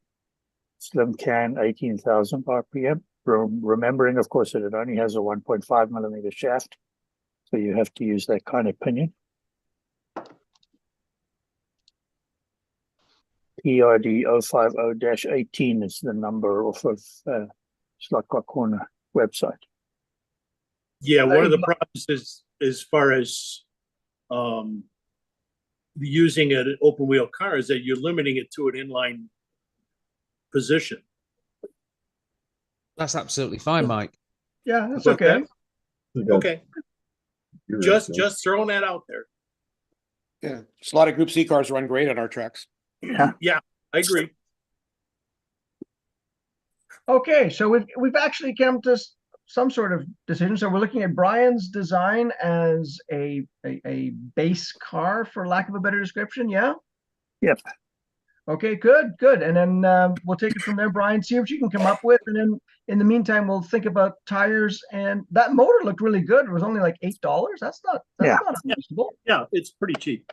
slim can, 18,000 RPM. Remembering, of course, that it only has a 1.5 millimeter shaft. So you have to use that kind of pinion. PRD 050-18 is the number off of Slot Car Corner website. Yeah, one of the Hey, problems is as far as using an open wheel car is that you're limiting it to an inline position. That's absolutely fine, Mike. Yeah, that's But okay. Okay, just throwing that out there. Yeah, just a lot of Group C cars run great on our tracks. Yeah, I agree. Okay, so we've actually come to some sort of decision. So we're looking at Brian's design as a base car, for lack of a better description. Yeah. Yep. Okay, good, good. And then we'll take it from there, Brian. See what you can come up with, and then in the meantime, we'll think about tires. And that motor looked really good. It was only like $8. That's not unreasonable. Yeah, it's pretty cheap.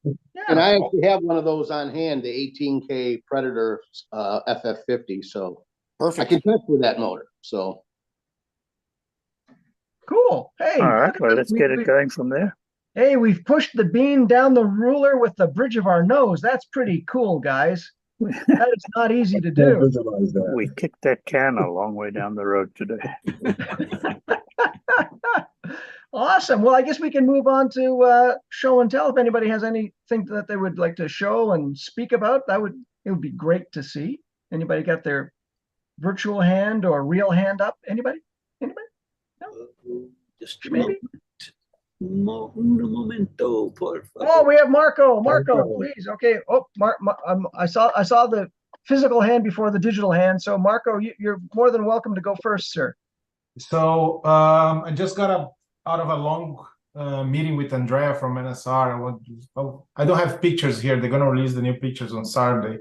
Yeah. And I actually have one of those on hand, the 18K Predator FF50. So I Perfect. can test with that motor. So Cool. Hey, All right, look at well, this. let's get it going from there. Hey, we've pushed the bean down the ruler with the bridge of our nose. That's pretty cool, guys. That is not easy to Can't do. visualize that. We kicked that can a long way down the road today. Awesome. Well, I guess we can move on to show and tell. If anybody has anything that they would like to show and speak about, it would be great to see. Anybody got their virtual hand or real hand up? Anybody? Just Maybe. un momento, por favor. Oh, we have Marco. Marco, Marco. please. Okay. Oh, I saw the physical hand before the digital hand. So, Marco, you're more than welcome to go first, sir. So I just got out of a long meeting with Andrea from NSR. I don't have pictures here. They're gonna release the new pictures on Saturday,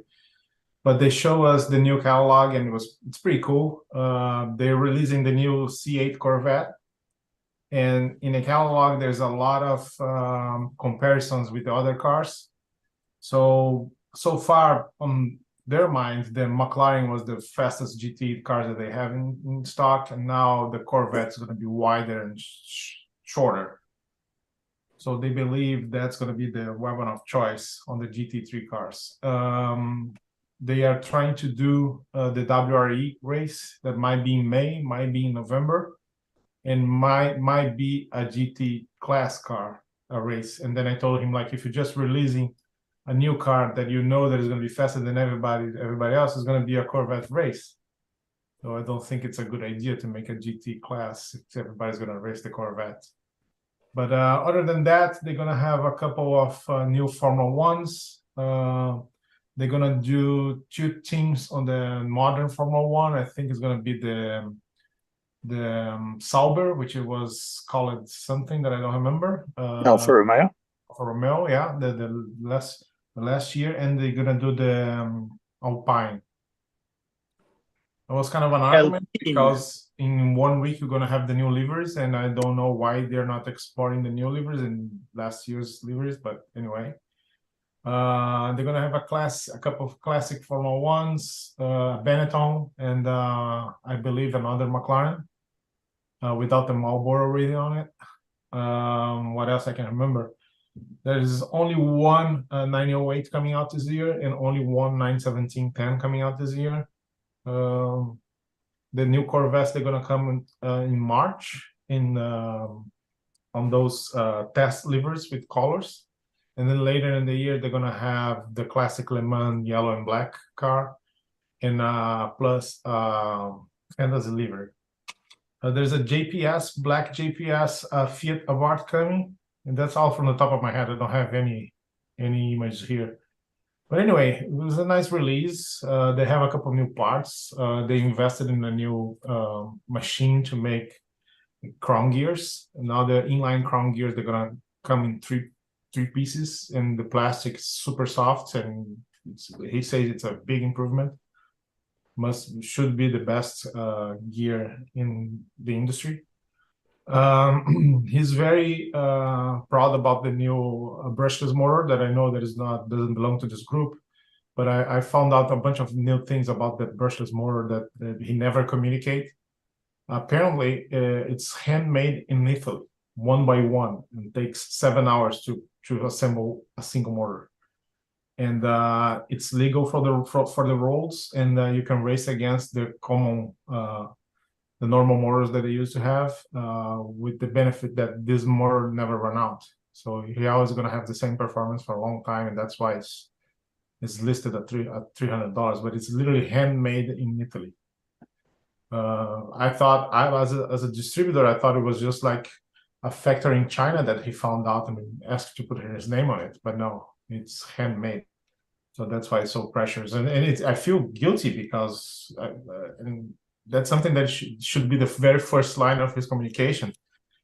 but they show us the new catalog, and it's pretty cool. They're releasing the new C8 Corvette, and in the catalog there's a lot of comparisons with the other cars. So far on their minds, the McLaren was the fastest GT car that they have in stock, and now the Corvette's going to be wider and shorter. So they believe that's going to be the weapon of choice on the GT3 cars. They are trying to do the WRE race that might be in May, might be in November, and might be a GT class car race. And then I told him, like, if you're just releasing a new car that you know that is going to be faster than everybody else, is going to be a Corvette race. So I don't think it's a good idea to make a GT class if everybody's going to race the Corvette. But other than that, they're going to have a couple of new Formula Ones. They're going to do 2 teams on the modern Formula One. I think it's going to be the Sauber, which it was called something that I don't remember. Alfa Romeo. Alfa Romeo, yeah, the last year, and they're gonna do the Alpine. It was kind of an argument because in 1 week you're gonna have the new liveries, and I don't know why they're not exploring the new liveries in last year's liveries, but anyway. They're gonna have a couple of classic Formula Ones, Benetton, and I believe another McLaren, without the Marlboro rating on it. What else I can remember? There is only one 908 coming out this year, and only one 917-10 coming out this year. The new Corvettes, they're gonna come in March on those test livers with colors, and then later in the year they're gonna have the classic Le Mans yellow and black car, and plus fantasy livery. There's a black JPS Fiat Abarth coming, and that's all from the top of my head. I don't have any image here. But anyway, it was a nice release. They have a couple of new parts. They invested in a new machine to make crown gears. Now the inline crown gears, they're gonna come in three pieces, and the plastic is super soft, and he says it's a big improvement. Should be the best gear in the industry. He's very proud about the new brushless motor that I know that doesn't belong to this group, but I found out a bunch of new things about that brushless motor that he never communicate. Apparently, it's handmade in Italy, 1 by 1, and takes 7 hours to assemble a single motor. And it's legal for the roads, and you can race against the common the normal motors that they used to have, with the benefit that this motor never run out. So he always gonna have the same performance for a long time, and that's why it's listed at $300, but it's literally handmade in Italy. I thought as a distributor, I thought it was just like a factory in China that he found out and asked to put his name on it, but no, it's handmade. So that's why it's so precious, and I feel guilty because and that's something that should be the very first line of his communication.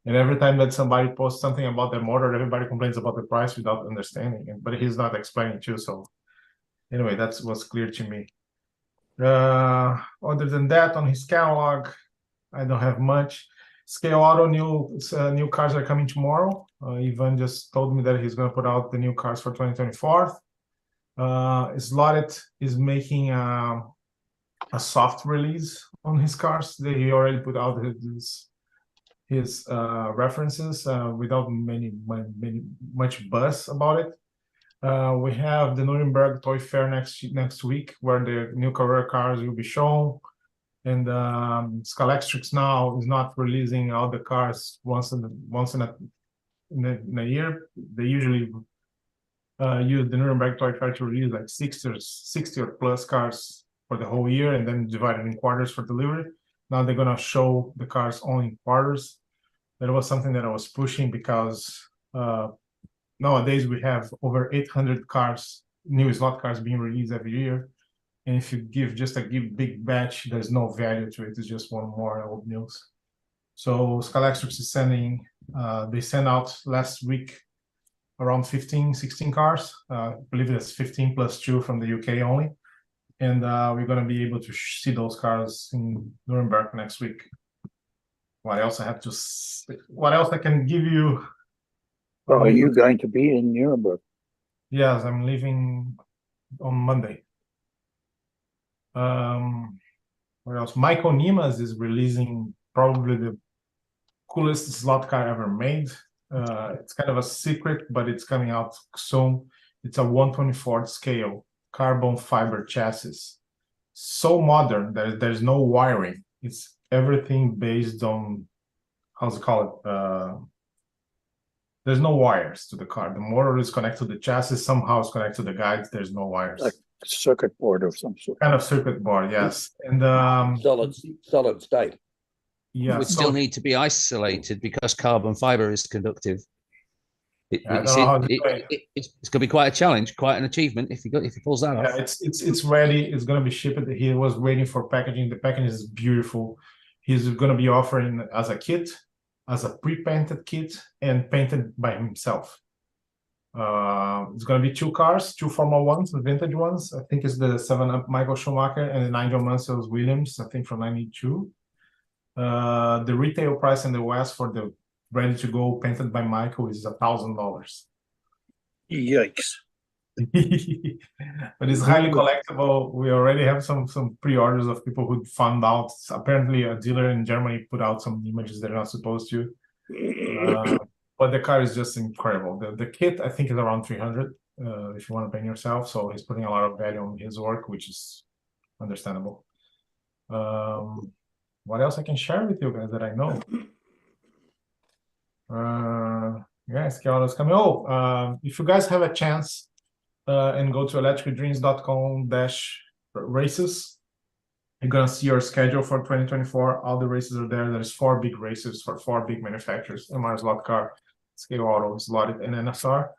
And every time that somebody posts something about their motor, everybody complains about the price without understanding it, but he's not explaining too. So anyway, that's what's clear to me. Other than that, on his catalog, I don't have much. Scale Auto new cars are coming tomorrow. Ivan just told me that he's going to put out the new cars for 2024. Slotted is making a soft release on his cars. He already put out his references without much buzz about it. We have the Nuremberg Toy Fair next week, where the new Carrera cars will be shown. And Scalextric now is not releasing all the cars once in a year. They usually use the Nuremberg Toy Fair to release like 60 or plus cars for the whole year, and then divide it in quarters for delivery. Now they're gonna show the cars only in quarters. That was something that I was pushing because nowadays we have over 800 cars, new slot cars being released every year. And if you give just a big batch, there's no value to it. It's just one more old news. So Scalextric is sending, they sent out last week around 16 cars. I believe it's 15 plus 2 from the UK only. And we're going to be able to see those cars in Nuremberg next week. What else I can give you? Oh, are you going to be in Nuremberg? Yes, I'm leaving on Monday. What else? Michael Nimas is releasing probably the coolest slot car ever made. It's kind of a secret, but it's coming out soon. It's a 1/24 scale carbon fiber chassis. So modern that there's no wiring. It's everything based on, how's it called? There's no wires to the car. The motor is connected to the chassis. Somehow it's connected to the guides. There's no wires. Like circuit board of some sort. Kind of circuit board, yes. And solid state. yeah, Would still need to be isolated because carbon fiber is conductive. I don't know how to do it. It's going to be quite a challenge, quite an achievement if he pulls that off. Yeah, it's ready. It's going to be shipped. He was waiting for packaging. The packaging is beautiful. He's going to be offering as a kit, as a pre-painted kit, and painted by himself. It's going to be 2 cars, 2 Formula 1s, the vintage ones. I think it's the 7-Up Michael Schumacher and the Nigel Mansell Williams, I think from 92. The retail price in the West for the ready to go painted by Michael is $1,000. Yikes. But it's highly collectible. We already have some pre-orders of people who found out. Apparently a dealer in Germany put out some images they're not supposed to. But the car is just incredible. The kit I think is around 300 if you want to paint yourself. So he's putting a lot of value on his work, which is understandable. What else I can share with you guys that I know? Yeah, Scale is coming. If you guys have a chance and go to electricdreams.com/races, you're gonna see your schedule for 2024. All the races are there. There's 4 big races for 4 big manufacturers: MR Slot Car, Scale Auto, Slotted, and NSR.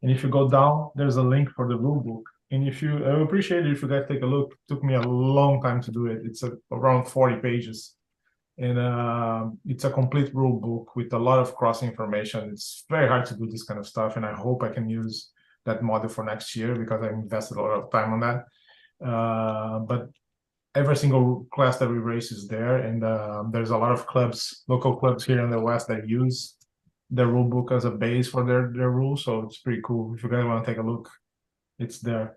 And if you go down, there's a link for the rule book. And I would appreciate it if you guys take a look. It took me a long time to do it. It's around 40 pages. And it's a complete rule book with a lot of cross information. It's very hard to do this kind of stuff, and I hope I can use that model for next year because I invested a lot of time on that. But every single class that we race is there, and there's a lot of clubs, local clubs here in the West that use the rule book as a base for their rules. So it's pretty cool. If you guys want to take a look, it's there.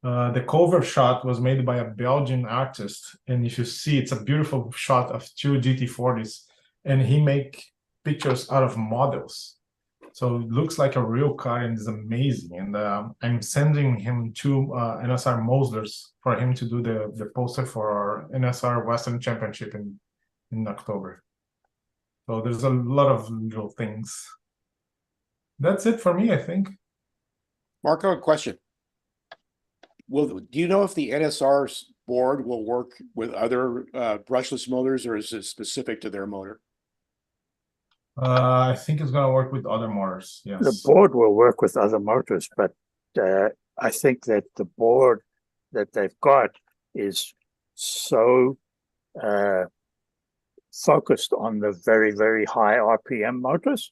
The cover shot was made by a Belgian artist, and if you see, it's a beautiful shot of 2 GT40s, and he make pictures out of models, so it looks like a real car and it's amazing. And I'm sending him 2 NSR Moslers for him to do the poster for our NSR Western Championship in in October. So there's a lot of little things. That's it for me, I think. Marco, a question. Do you know if the NSR's board will work with other brushless motors, or is it specific to their motor? I think it's gonna work with other motors. Yes. The board will work with other motors, but I think that the board that they've got is so focused on the very, very high RPM motors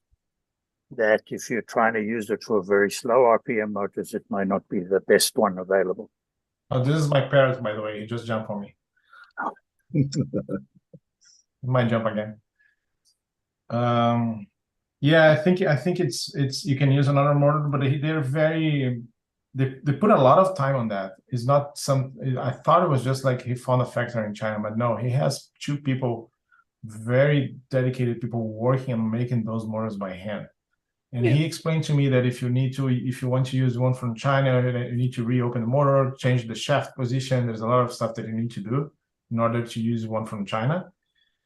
that if you're trying to use it for very slow RPM motors, it might not be the best one available. Oh, this is my parrot, by the way. He just jumped on me. He might jump again. Yeah, I think it's you can use another motor, but they're very they put a lot of time on that. It's not some. I thought it was just like he found a factory in China, but no, he has 2 people, very dedicated people working on making those motors by hand. And he explained to me that if you want to use one from China, you need to reopen the motor, change the shaft position. There's a lot of stuff that you need to do in order to use one from China.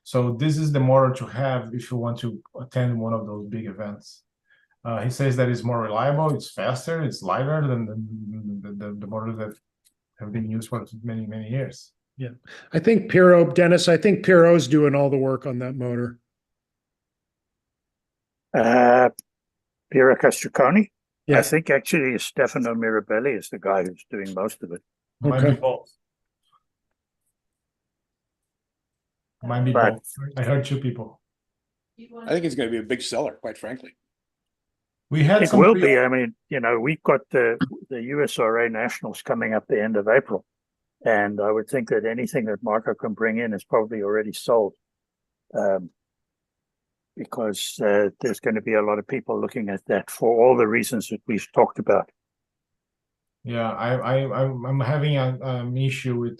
So this is the motor to have if you want to attend one of those big events. He says that it's more reliable, it's faster, it's lighter than the motors that have been used for many, many years. Yeah, I think Dennis, I think Piro's doing all the work on that motor. Piero Castriconi? Yeah. I think actually Stefano Mirabelli is the guy who's doing most of it. Might be Okay. both. Might be But- both. I heard 2 people. I think it's going to be a big seller, quite frankly. We had It some will pre- be. I mean, we've got the USRA Nationals coming up the end of April. And I would think that anything that Marco can bring in is probably already sold. Because there's going to be a lot of people looking at that for all the reasons that we've talked about. Yeah, I'm having an issue with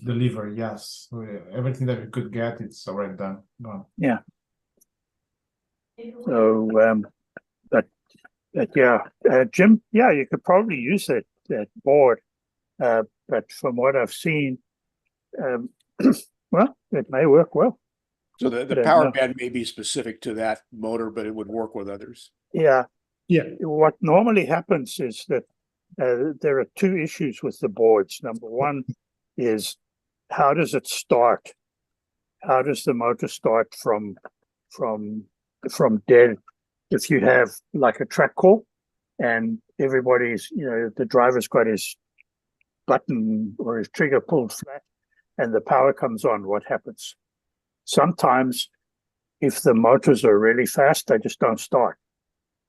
delivery. Yes, everything that we could get, it's already done. Gone. So, but yeah, Jim, yeah, you could probably use that board. But from what I've seen, well, it may work well. So the But, power no. band may be specific to that motor, but it would work with others. Yeah. Yeah. What normally happens is that there are 2 issues with the boards. Number one is how does it start? How does the motor start from dead? If you have like a track call and everybody's, the driver's got his button or his trigger pulled flat and the power comes on, what happens? Sometimes if the motors are really fast, they just don't start.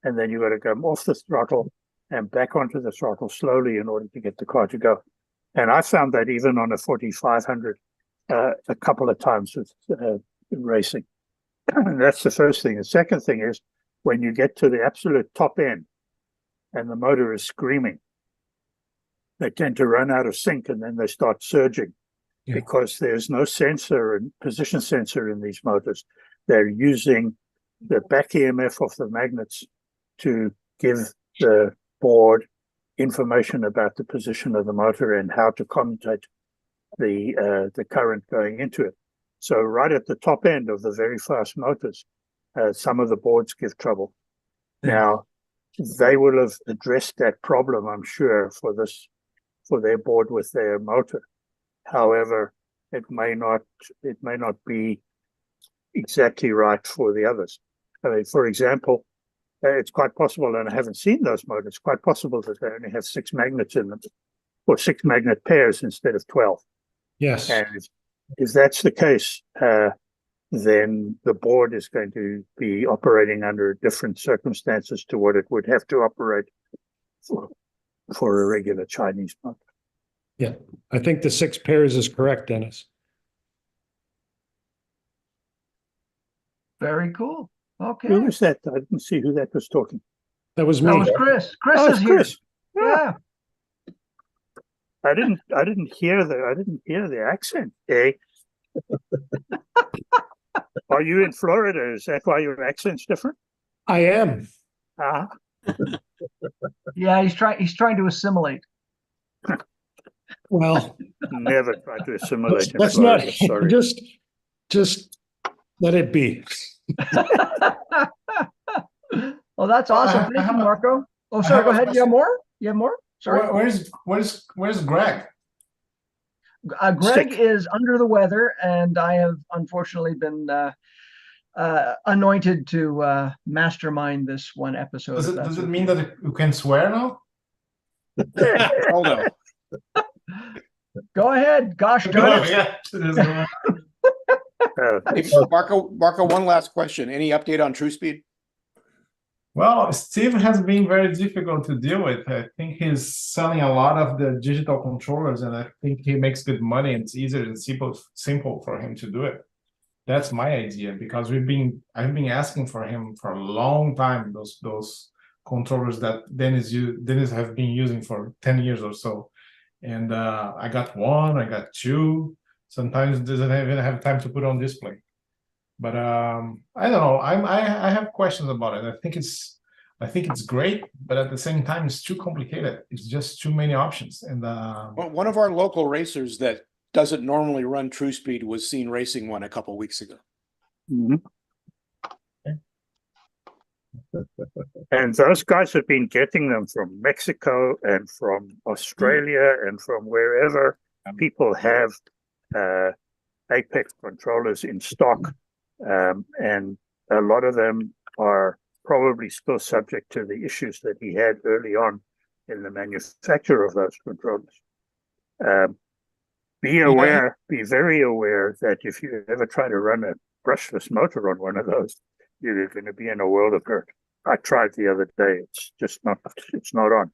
And then you got to go off the throttle and back onto the throttle slowly in order to get the car to go. And I found that even on a 4500 a couple of times with racing. And that's the first thing. The second thing is when you get to the absolute top end and the motor is screaming, they tend to run out of sync and then they start surging. Yeah. Because there's no sensor and position sensor in these motors. They're using the back EMF of the magnets to give the board information about the position of the motor and how to commutate the current going into it. So right at the top end of the very fast motors, some of the boards give trouble. Now, they will have addressed that problem, I'm sure, for their board with their motor. However, it may not be exactly right for the others. I mean, for example, it's quite possible, and I haven't seen those motors, quite possible that they only have 6 magnets in them, or 6 magnet pairs instead of 12. Yes. And if that's the case, then the board is going to be operating under different circumstances to what it would have to operate for a regular Chinese motor. Yeah, I think the 6 pairs is correct, Dennis. Very cool. Okay. Who was that? I didn't see who that was talking. That was That me. was Chris. Chris Oh, is it's here. Chris. Yeah. I didn't hear the accent. Eh? Are you in Florida? Is that why your accent's different? I am. Ah, Yeah, he's trying to assimilate. Well, never try to assimilate in let's not Florida. Sorry. just Just let it be. Well, that's Well, I awesome. have- I Thank you, have a- Marco. Oh, I sorry, have go a ahead. You have question. more? You have more? Sorry. Where's Greg? Greg Sick. is under the weather, and I have unfortunately been anointed to mastermind this one episode. Does if it that's does it okay. mean that you can swear now? Hold on. Go ahead. Gosh darn it. Yeah, it is going. Hey, Marco, one last question. Any update on TrueSpeed? Well, Steve has been very difficult to deal with. I think he's selling a lot of the digital controllers, and I think he makes good money. And it's easier and simple for him to do it. That's my idea, because I've been asking for him for a long time. Those controllers that Dennis have been using for 10 years or so, and I got one, I got two. Sometimes doesn't even have time to put on display. But I don't know. I have questions about it. I think it's great, but at the same time, it's too complicated. It's just too many options. And One of our local racers that doesn't normally run TrueSpeed was seen racing one a couple weeks ago. Mhm. And those guys have been getting them from Mexico and from Australia and from wherever people have Apex controllers in stock. And a lot of them are probably still subject to the issues that he had early on in the manufacture of those controllers. Be very aware that if you ever try to run a brushless motor on one of those, you're going to be in a world of hurt. I tried the other day. It's not on.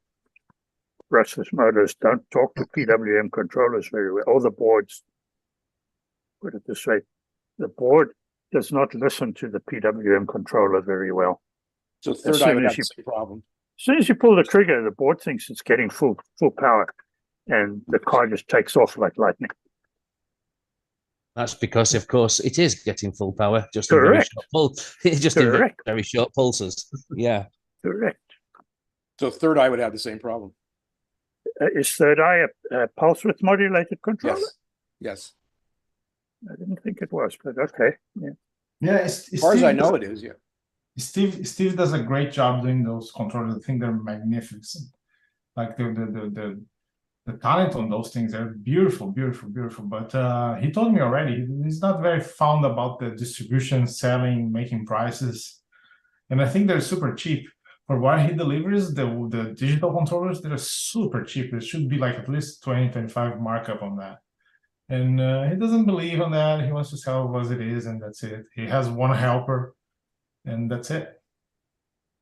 Brushless motors don't talk to PWM controllers very well, or the boards. Put it this way, the board does not listen to the PWM controller very well. So As third eye soon would as have the same problem. As soon as you pull the trigger, the board thinks it's getting full power, and the car just takes off like lightning. That's because, of course, it is getting full power, just in very Correct. short just in Correct. very short pulses. Yeah. Correct. So third eye would have the same problem. Is third eye a pulse width modulated controller? Yes. Yes. I didn't think it was, but okay. Yeah. yeah, As far as I know, it is. Yeah. Steve does a great job doing those controllers. I think they're magnificent. Like the talent on those things are beautiful. But he told me already he's not very fond about the distribution, selling, making prices. And I think they're super cheap. For what he delivers, the digital controllers, they're super cheap. There should be like at least 20-25 markup on that. And he doesn't believe on that. He wants to sell as it is, and that's it. He has one helper, and that's it.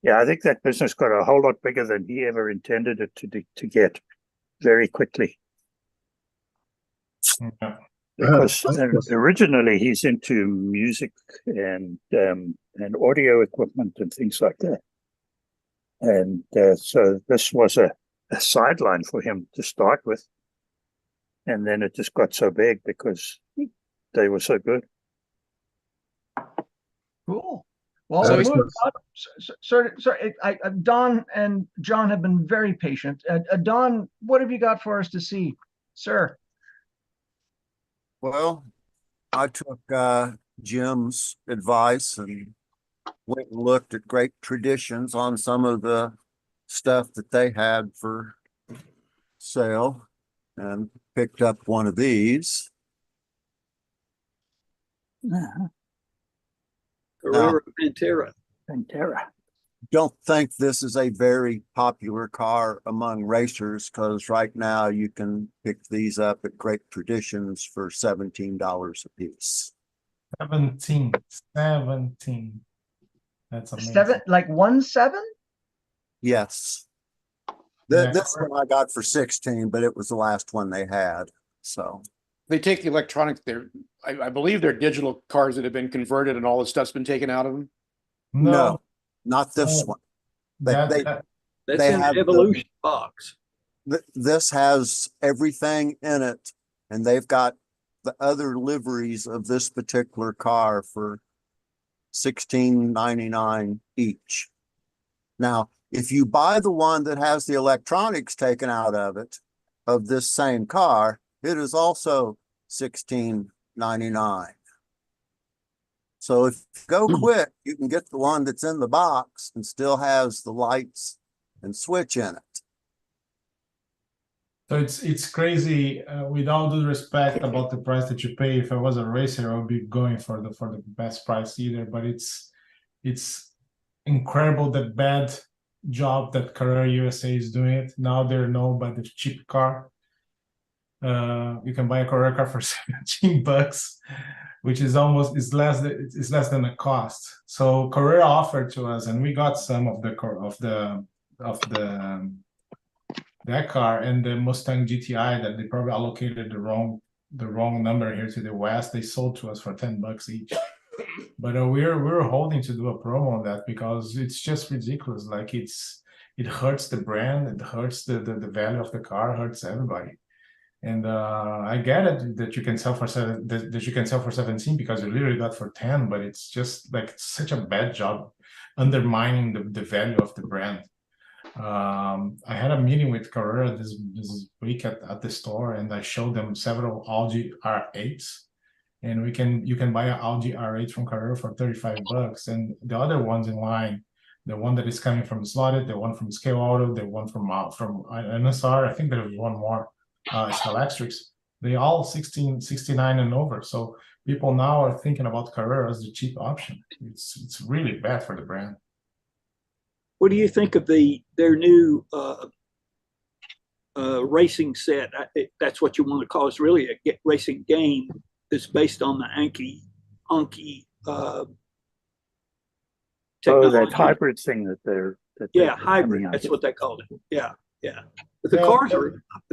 Yeah, I think that business got a whole lot bigger than he ever intended it to get very quickly. Yeah. Because Yes. originally he's into music and audio equipment and things like that. And so this was a sideline for him to start with. And then it just got so big because they were so good. Cool. Well, So moving it's- on. Sorry, Don and John have been very patient. Don, what have you got for us to see, sir? Well, I took Jim's advice and went and looked at Great Traditions on some of the stuff that they had for sale and picked up one of these. Carrera Pantera. Pantera. Don't think this is a very popular car among racers because right now you can pick these up at Great Traditions for $17 a piece. 17. That's amazing. 17? Yes. Yeah. This one I got for 16, but it was the last one they had. So They take the electronics there. I believe they're digital cars that have been converted and all the stuff's been taken out of them. no, not this Oh, one. that- they- that- That's They in have the the- Evolution box. This has everything in it, and they've got the other liveries of this particular car for $16.99 each. Now, if you buy the one that has the electronics taken out of it, of this same car, it is also $16.99. So if you go quick, you can get the one that's in the box and still has the lights and switch in it. So it's crazy. With all due respect about the price that you pay, if I was a racer, I would be going for the best price either. But it's incredible the bad job that Carrera USA is doing it. Now they're known by the cheap car. You can buy a Carrera car for $17, which is less than the cost. So Carrera offered to us, and we got some of that car and the Mustang GTI that they probably allocated the wrong number here to the West. They sold to us for $10 each. But we're holding to do a promo on that because it's just ridiculous. Like it hurts the brand, it hurts the value of the car, hurts everybody. And I get it that you can sell for 17 because you literally got for 10, but it's just like such a bad job undermining the value of the brand. I had a meeting with Carrera this week at the store, and I showed them several Audi R8s, and you can buy an Audi R8 from Carrera for $35, and the other ones in line, the one that is coming from Slotted, the one from Scale Auto, the one from NSR, I think there was one more, Scalextrics. They all 69 and over. So people now are thinking about Carrera as the cheap option. It's really bad for the brand. What do you think of their new racing set? That's what you want to call. It's really a racing game that's based on the Anki that hybrid thing that they're hybrid. That's what they called it. Yeah. But the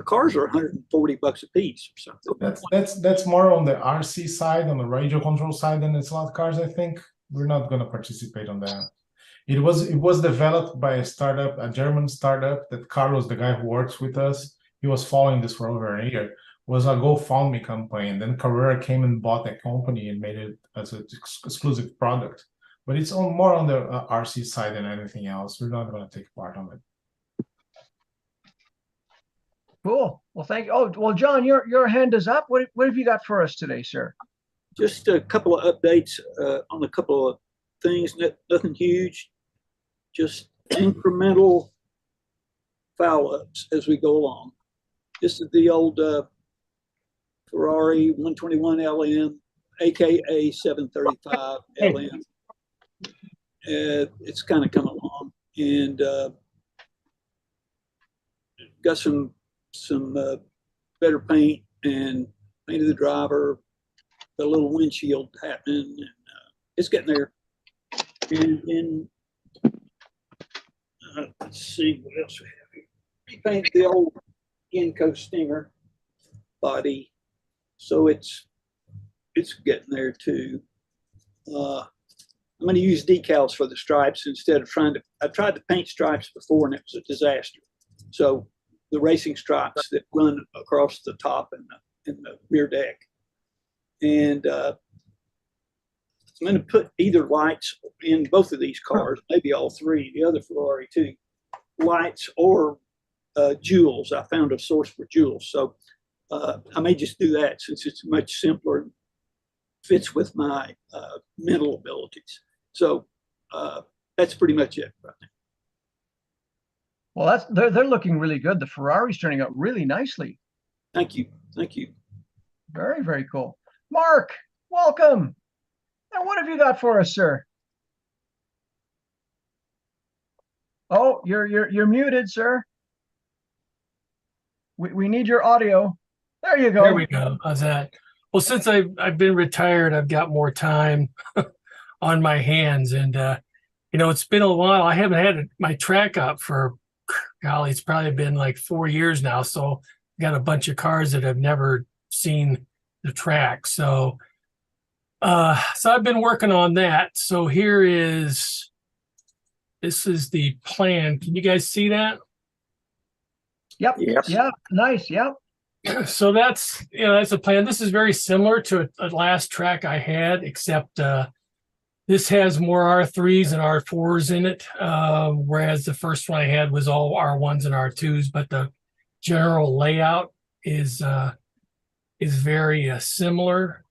cars are $140 a piece or something. That's more on the RC side, on the radio control side than the slot cars. I think we're not going to participate on that. It was developed by a German startup that Carlos, the guy who works with us, he was following this for over a year. It was a GoFundMe campaign. Then Carrera came and bought that company and made it as an exclusive product. But it's more on the RC side than anything else. We're not going to take part on it. Cool. Well, thank you. Oh, well, John, your hand is up. What have you got for us today, sir? Just a couple of updates on a couple of things. Nothing huge. Just incremental foul ups as we go along. This is the old Ferrari 121 LM, aka 735 LM. It's kind of come along, and got some better paint and painted the driver, a little windshield happening, and it's getting there. And then let's see what else we have here. Repainted the old Genco Stinger body, so it's getting there too. I'm going to use decals for the stripes instead of I tried to paint stripes before and it was a disaster. So the racing stripes that run across the top and the rear deck. And I'm going to put either lights in both of these cars, maybe all three, the other Ferrari too, lights or jewels. I found a source for jewels. So I may just do that since it's much simpler and fits with my mental abilities. So that's pretty much it right now. Well, they're looking really good. The Ferrari's turning out really nicely. Thank you. Thank you. Very, very cool. Mark, welcome. And what have you got for us, sir? Oh, you're muted, sir. We need your audio. There you go. There we go. How's that? Well, since I've been retired, I've got more time on my hands, and it's been a while. I haven't had my track up for, golly, it's probably been like 4 years now. So I got a bunch of cars that have never seen the track. So I've been working on that. So this is the plan. Can you guys see that? Yep. Yes. Yeah. Nice. Yep. So that's a plan. This is very similar to a last track I had, except this has more R3s and R4s in it, whereas the first one I had was all R1s and R2s. But the general layout is very similar,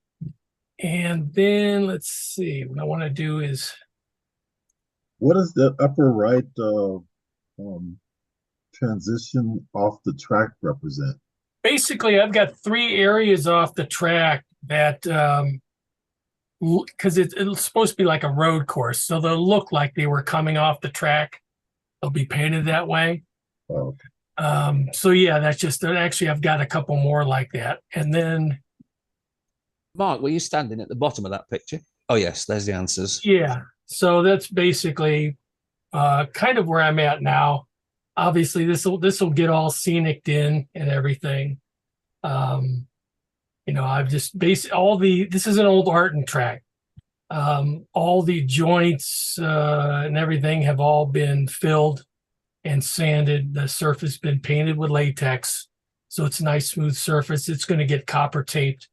And then let's see, what I want to do is, What does the upper right transition off the track represent? basically I've got 3 areas off the track that, because it's supposed to be like a road course. So they'll look like they were coming off the track. They'll be painted that way. Oh, okay. So yeah, that's just, actually I've got a couple more like that. And then, Mark, were you standing at the bottom of that picture? Oh yes, there's the answers. yeah, so that's basically kind of where I'm at now. Obviously, this will get all scenic in and everything. I've just this is an old Arton track. All the joints and everything have all been filled and sanded. The surface been painted with latex, so it's a nice smooth surface. It's going to get copper taped,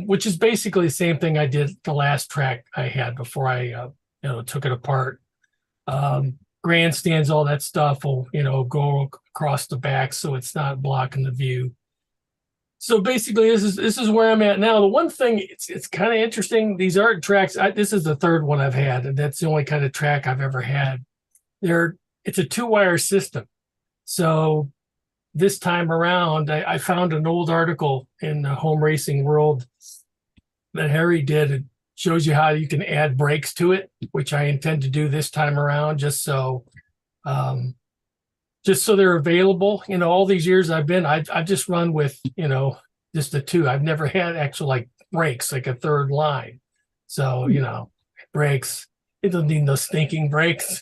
which is basically the same thing I did the last track I had before I took it apart. Grandstands, all that stuff will go across the back so it's not blocking the view. So basically, this is where I'm at now. The one thing, it's kind of interesting. These art tracks. This is the 3rd one I've had, and that's the only kind of track I've ever had. It's a 2-wire system. So this time around, I found an old article in the Home Racing World that Harry did. It shows you how you can add brakes to it, which I intend to do this time around, just so they're available. All these years I've just run with, just the 2. I've never had actual like brakes, like a 3rd line. So, brakes, it doesn't need no stinking brakes.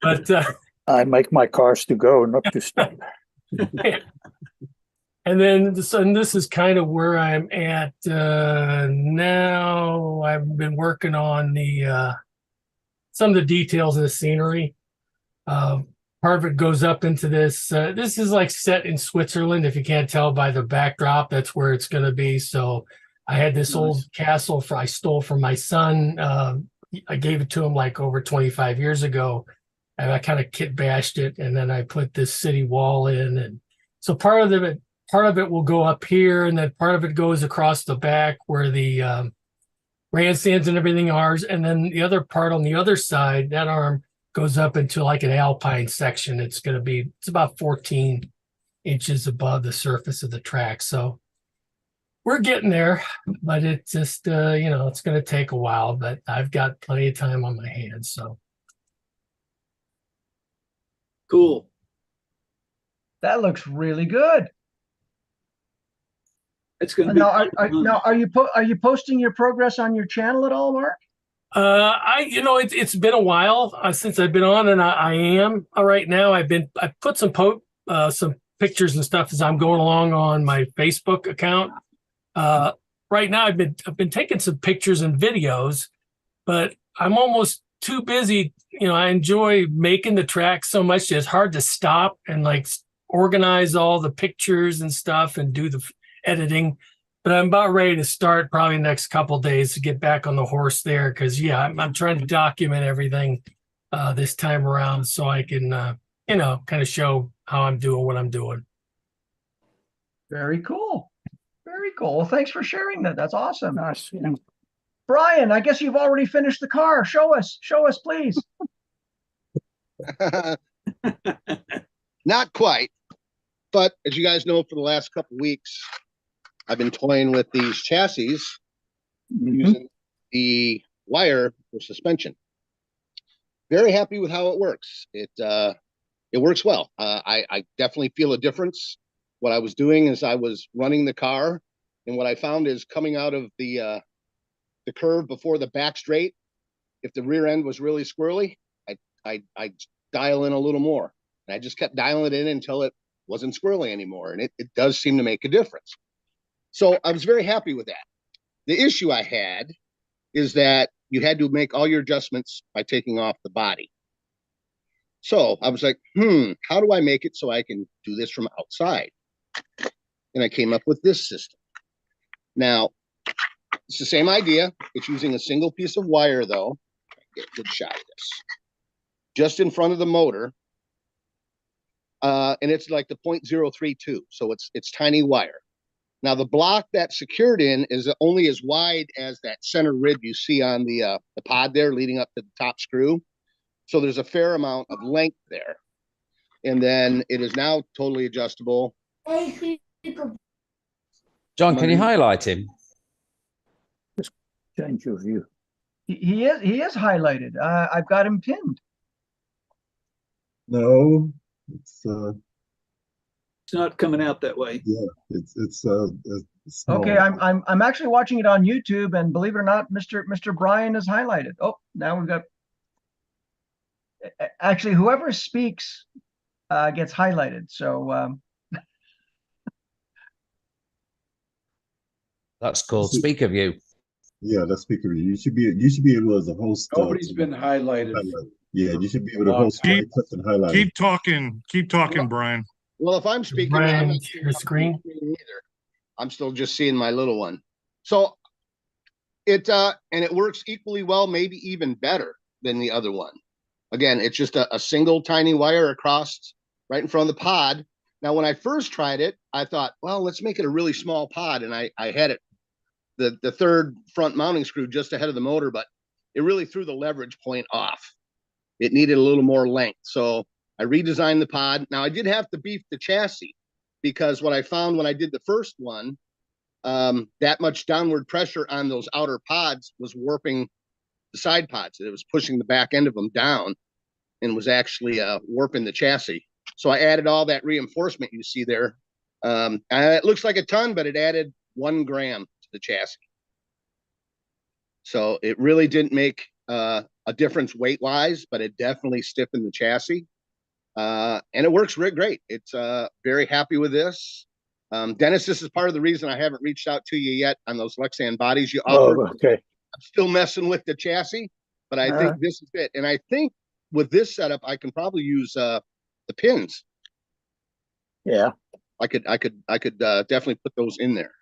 But I make my cars to go, not to stop. and then this is kind of where I'm at now. I've been working on some of the details of the scenery. Part of it goes up into this. This is like set in Switzerland. If you can't tell by the backdrop, that's where it's going to be. So I had this old castle I stole from my son. I gave it to him like over 25 years ago, and I kind of kit bashed it, and then I put this city wall in, and so part of it will go up here, and then part of it goes across the back where the grandstands and everything are, and then the other part on the other side, that arm goes up into like an alpine section. It's about 14 inches above the surface of the track. So we're getting there, but it's just, it's going to take a while, but I've got plenty of time on my hands. So Cool. That looks really good. It's going to be. Now, are you posting your progress on your channel at all, Mark? It's been a while since I've been on, and I am right now. I put some pictures and stuff as I'm going along on my Facebook account. Right now I've been taking some pictures and videos, but I'm almost too busy. I enjoy making the track so much that it's hard to stop and like organize all the pictures and stuff and do the editing. But I'm about ready to start probably the next couple of days to get back on the horse there. Cause I'm trying to document everything this time around so I can, kind of show how I'm doing what I'm doing. Very cool. Very cool. Well, thanks for sharing that. That's awesome. Nice. Brian, I guess you've already finished the car. Show us, please. Not quite, but as you guys know, for the last couple weeks, I've been toying with these chassis using the wire for suspension. Very happy with how it works. It works well. I definitely feel a difference. What I was doing is I was running the car, and what I found is coming out of the curve before the back straight, if the rear end was really squirrely, I dial in a little more. And I just kept dialing it in until it wasn't squirrely anymore. And it does seem to make a difference. So I was very happy with that. The issue I had is that you had to make all your adjustments by taking off the body. So I was like, how do I make it so I can do this from outside? And I came up with this system. Now, it's the same idea. It's using a single piece of wire, though. Get a good shot of this. Just in front of the motor. And it's like the 0.032. So it's tiny wire. Now the block that's secured in is only as wide as that center rib you see on the pod there leading up to the top screw. So there's a fair amount of length there. And then it is now totally adjustable. John, can you highlight him? Just change your view. He is highlighted. I've got him pinned. No, it's not coming out that way. yeah, it's small. Okay, I'm actually watching it on YouTube, and believe it or not, Mr. Brian is highlighted. Oh, now we've got actually whoever speaks gets highlighted. So That's called speaker view. Yeah, that's speaker view. You should be able as a host. Nobody's been highlighted. Yeah, you should be able to host and highlight. Keep talking, Brian. Well, if I'm speaking, Brian, I'm not your screen either. I'm still just seeing my little one. So it and it works equally well, maybe even better than the other one. Again, it's just a single tiny wire across right in front of the pod. Now, when I first tried it, I thought, well, let's make it a really small pod, and I had it the third front mounting screw just ahead of the motor, but it really threw the leverage point off. It needed a little more length, so I redesigned the pod. Now I did have to beef the chassis because what I found when I did the first one, that much downward pressure on those outer pods was warping the side pods. It was pushing the back end of them down and was actually warping the chassis. So I added all that reinforcement you see there. It looks like a ton, but it added 1 gram to the chassis. So it really didn't make a difference weight-wise, but it definitely stiffened the chassis. And it works great. It's very happy with this. Dennis, this is part of the reason I haven't reached out to you yet on those Lexan bodies you offered. Oh, okay. I'm still messing with the chassis, but I think this is it. And I think with this setup, I can probably use the pins. Yeah, I could definitely put those in there.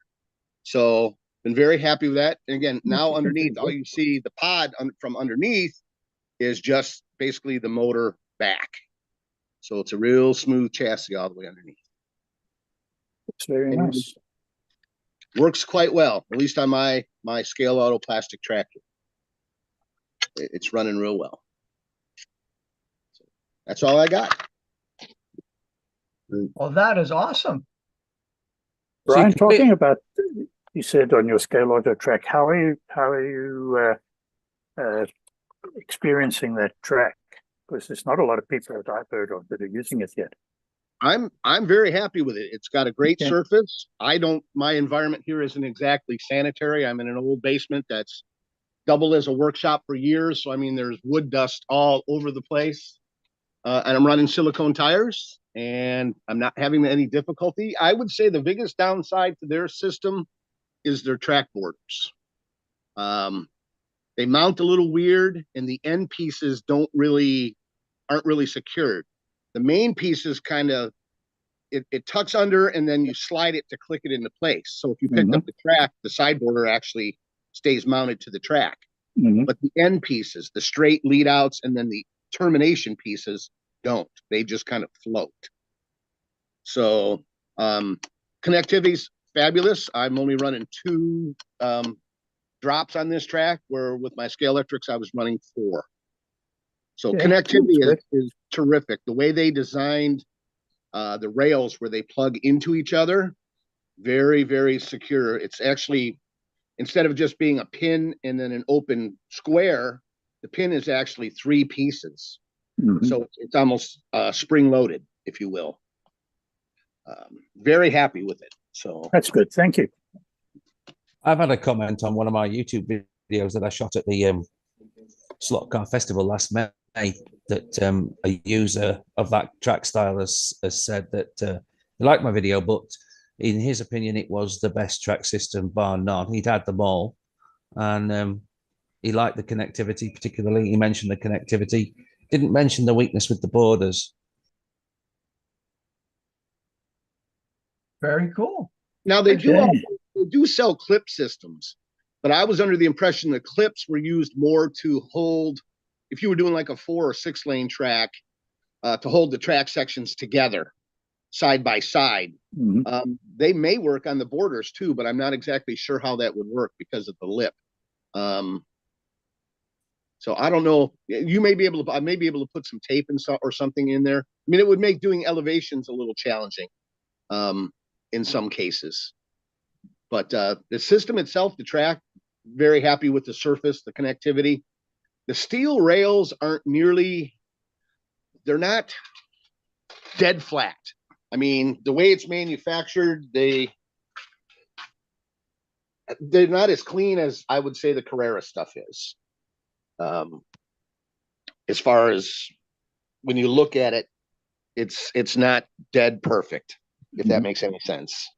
So been very happy with that. And again, now underneath, all you see the pod from underneath is just basically the motor back. So it's a real smooth chassis all the way underneath. It's very nice. Works quite well, at least on my Scale Auto plastic tractor. It's running real well. So that's all I got. well, that is awesome. Brian, talking about, you said on your Scale Auto track, how are you experiencing that track? Because there's not a lot of people that I've heard of that are using it yet. I'm very happy with it. It's got a great surface. My environment here isn't exactly sanitary. I'm in an old basement that's doubled as a workshop for years. So I mean, there's wood dust all over the place. And I'm running silicone tires, and I'm not having any difficulty. I would say the biggest downside to their system is their track borders. They mount a little weird, and the end pieces aren't really secured. The main pieces kind of it tucks under, and then you slide it to click it into place. So if you picked up the track, the side border actually stays mounted to the track. But the end pieces, the straight lead outs, and then the termination pieces don't. They just kind of float. So connectivity's fabulous. I'm only running 2 drops on this track, where with my Scale Electrics I was running 4. So connectivity is terrific. The way they designed the rails where they plug into each other, very, very secure. It's actually, instead of just being a pin and then an open square, the pin is actually 3 pieces. So it's almost spring loaded, if you will. Very happy with it. So that's good. Thank you. I've had a comment on one of my YouTube videos that I shot at the Slot Car Festival last May that a user of that track style has said that he liked my video, but in his opinion, it was the best track system, bar none. He'd had them all, and he liked the connectivity, particularly. He mentioned the connectivity, didn't mention the weakness with the borders. Very cool. Now they do sell clip systems, but I was under the impression the clips were used more to hold, if you were doing like a 4 or 6 lane track, to hold the track sections together. side by side. Mhm. They may work on the borders too, but I'm not exactly sure how that would work because of the lip. So I don't know. You may be able to. I may be able to put some tape and or something in there. I mean, it would make doing elevations a little challenging, in some cases. But the system itself, the track, very happy with the surface, the connectivity. The steel rails aren't nearly. They're not dead flat. I mean, the way it's manufactured, they're not as clean as I would say the Carrera stuff is. As far as when you look at it, it's not dead perfect, if that makes any sense.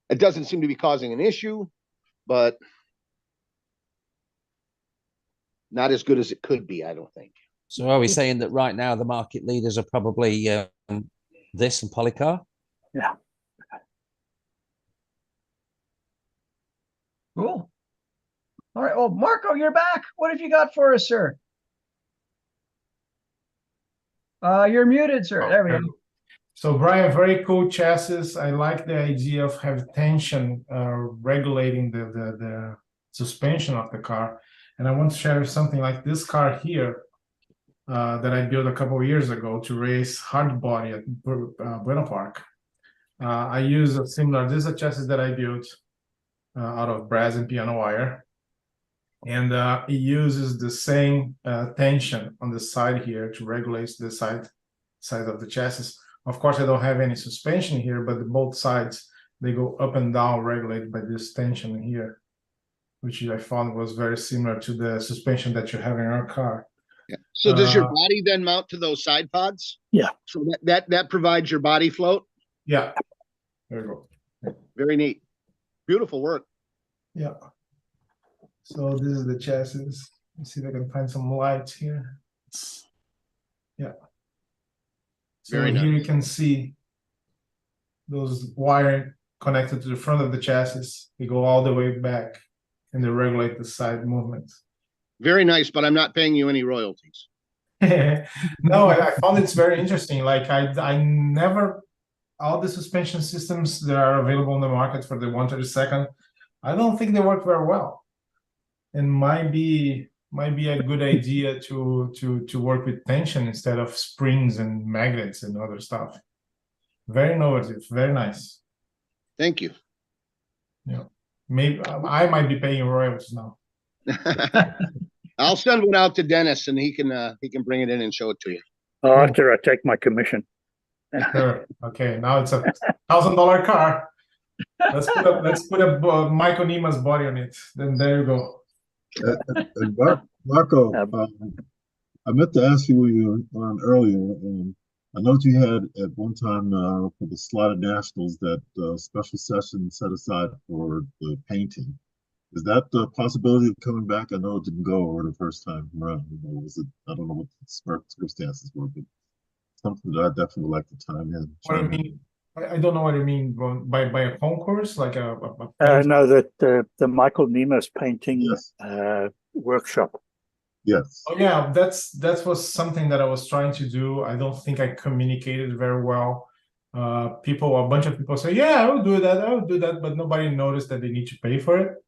It doesn't seem to be causing an issue, but not as good as it could be, I don't think. So are we saying that right now the market leaders are probably this and Polycar? Yeah. Cool. All right. Oh, Marco, you're back. What have you got for us, sir? You're muted, sir. There we go. So Brian, very cool chassis. I like the idea of having tension regulating the suspension of the car. And I want to share something like this car here that I built a couple of years ago to race hard body at Bueno Park. I use a similar, this is a chassis that I built out of brass and piano wire. And it uses the same tension on the side here to regulate the side of the chassis. Of course, I don't have any suspension here, but both sides, they go up and down regulated by this tension here, which I found was very similar to the suspension that you have in your car. Yeah. So does your body then mount to those side pods? Yeah. So that provides your body float? Yeah. There you go. Very neat. Beautiful work. Yeah. So this is the chassis. Let's see if I can find some lights here. Yeah. So Very here nice. you can see those wire connected to the front of the chassis. They go all the way back and they regulate the side movement. Very nice, but I'm not paying you any royalties. No, I found it's very interesting. Like I never, all the suspension systems that are available on the market for the 132nd, I don't think they work very well. And might be a good idea to work with tension instead of springs and magnets and other stuff. Very innovative, very nice. Thank you. Yeah, maybe I might be paying royalties now. I'll send one out to Dennis and he can bring it in and show it to you. After I take my commission. Sure. Okay, now it's a $1,000 car. Let's put a Michael Nima's body on it. Then there you go. And Marco, I meant to ask you when you were on earlier. I know you had at one time for the Slaughter Nationals that special session set aside for the painting. Is that the possibility of coming back? I know it didn't go over the first time around. Was it? I don't know what the circumstances were, but something that I definitely would like to time in. What do you mean? I don't know what you mean by a concourse, like a no, that the Michael Nima's painting workshop. Yes. Oh yeah, that was something that I was trying to do. I don't think I communicated very well. A bunch of people say, "Yeah, I will do that," but nobody noticed that they need to pay for it.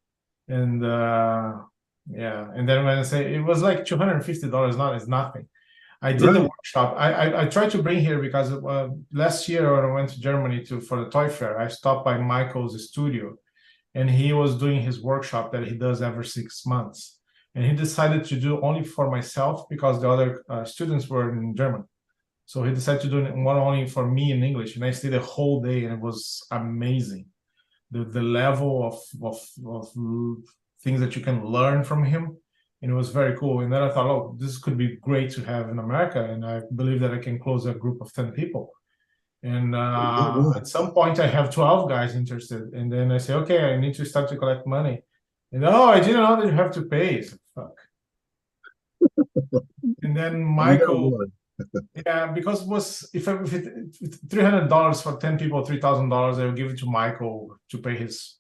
And yeah, and then when I say it was like $250, not it's nothing. I did the workshop. I tried to bring here because last year when I went to Germany for the toy fair, I stopped by Michael's studio, and he was doing his workshop that he does every 6 months. And he decided to do only for myself because the other students were in German. So he decided to do one only for me in English, and I stayed a whole day, and it was amazing. The level of things that you can learn from him. And it was very cool. And then I thought, oh, this could be great to have in America. And I believe that I can close a group of 10 people. And at some point, I have 12 guys interested. And then I say, okay, I need to start to collect money. And I didn't know that you have to pay. So, fuck. And then Michael, yeah, because if $300 for 10 people, $3,000, I will give it to Michael to pay his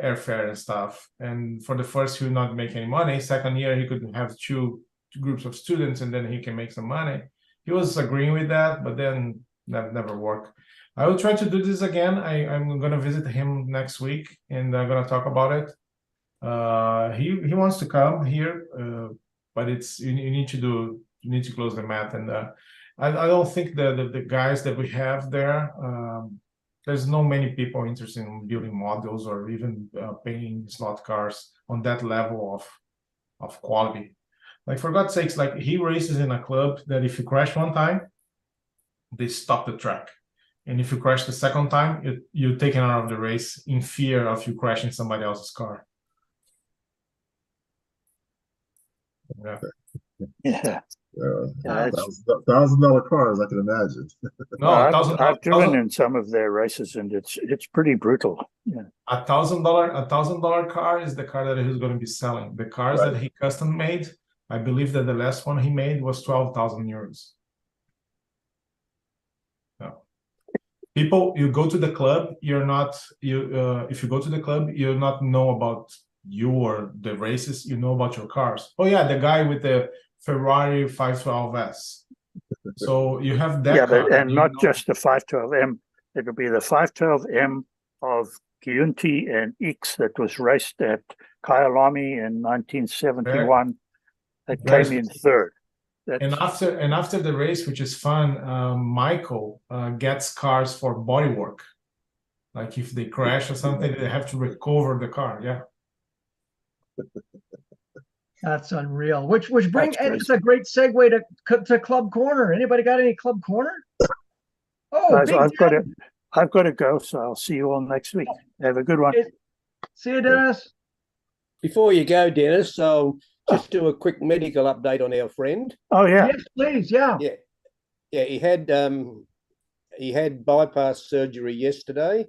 airfare and stuff. And for the first, he would not make any money. Second year, he could have two groups of students, and then he can make some money. He was agreeing with that, but then never work. I will try to do this again. I'm gonna visit him next week, and I'm gonna talk about it. He wants to come here, but it's you need to close the math, and I don't think the guys that we have there. There's no many people interested in building models or even painting slot cars on that level of quality. Like, for God's sakes, like, he races in a club that if you crash one time, they stop the track. And if you crash the second time, you're taken out of the race in fear of you crashing somebody else's car. Yeah. Yeah. $1,000 cars, I can imagine. No, I've driven in some of their races, and it's pretty brutal. Yeah. $1,000 car is the car that he's going to be selling. The cars Right. that he custom made, I believe that the last one he made was 12,000 euros. No. People, you go to the club, you're not if you go to the club, you not know about you or the races, you know about your cars. Oh yeah, the guy with the Ferrari 512S. So you have that. Yeah, car, and you not know- just the 512M. It would be the 512M of Giunti and X that was raced at Kyalami in 1971. That Very came in third. And after the race, which is fun, Michael gets cars for bodywork. Like if they crash or something, they have to recover the car. Yeah. That's unreal. Which brings That's it's a great segue to Club Corner. Anybody got any Club Corner? Oh, Guys, Big I've got to go, so I'll see you all next week. Have a good one. See you, Dennis. Before you go, Dennis, I'll just do a quick medical update on our friend. Oh yeah. Yes, please. Yeah. Yeah. He had bypass surgery yesterday.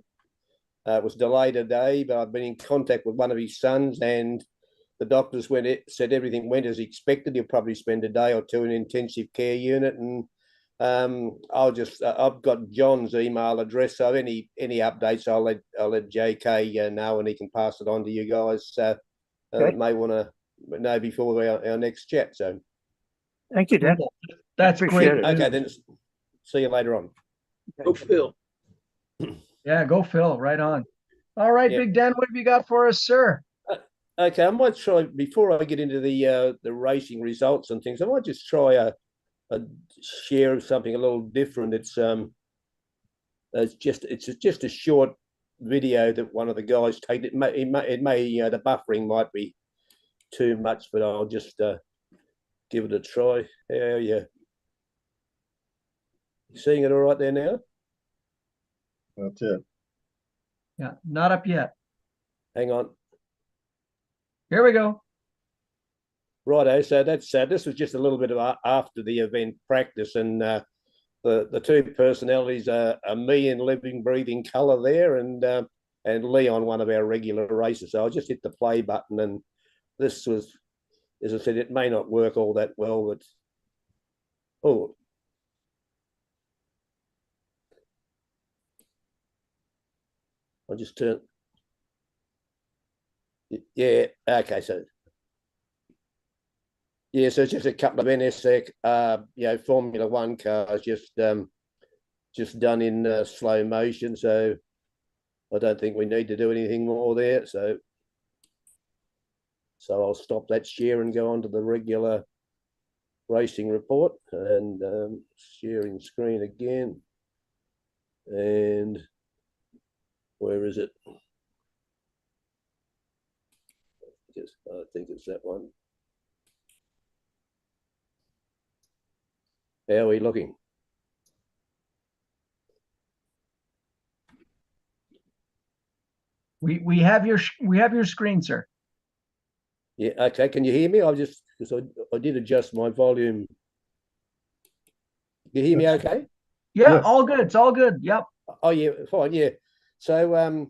It was delayed a day, but I've been in contact with one of his sons, and the doctors said everything went as expected. He'll probably spend a day or two in an intensive care unit, and I've got John's email address, so any updates I'll let JK know, and he can pass it on to you guys. May want to know before our next chat. So thank you, Dan. That's Appreciate great. it. okay, then see you later on. Go Phil. Yeah, go Phil. Right on. All right, Yeah. Big Dan, what have you got for us, sir? Okay, I might try before I get into the racing results and things. I might just try a share of something a little different. It's just a short video that one of the guys take. It may the buffering might be too much, but I'll just give it a try. How are you? Seeing it all right there now? That's it. Yeah, not up yet. Hang on. Here we go. Righto, so that's this was just a little bit of after the event practice, and the two personalities are me in living, breathing colour there, and Leon, one of our regular racers. So I'll just hit the play button, and this was, as I said, it may not work all that well, but I'll just turn. Yeah, okay, so. Yeah, so it's just a couple of NSX, Formula One cars just done in slow motion. So I don't think we need to do anything more there. So I'll stop that share and go on to the regular racing report, and sharing screen again. And where is it? I think it's that one. How are we looking? We have your screen, sir. Yeah, okay. Can you hear me? Because I did adjust my volume. You hear me okay? Yeah, all good. It's all good. Yep. Oh yeah, fine. Yeah. So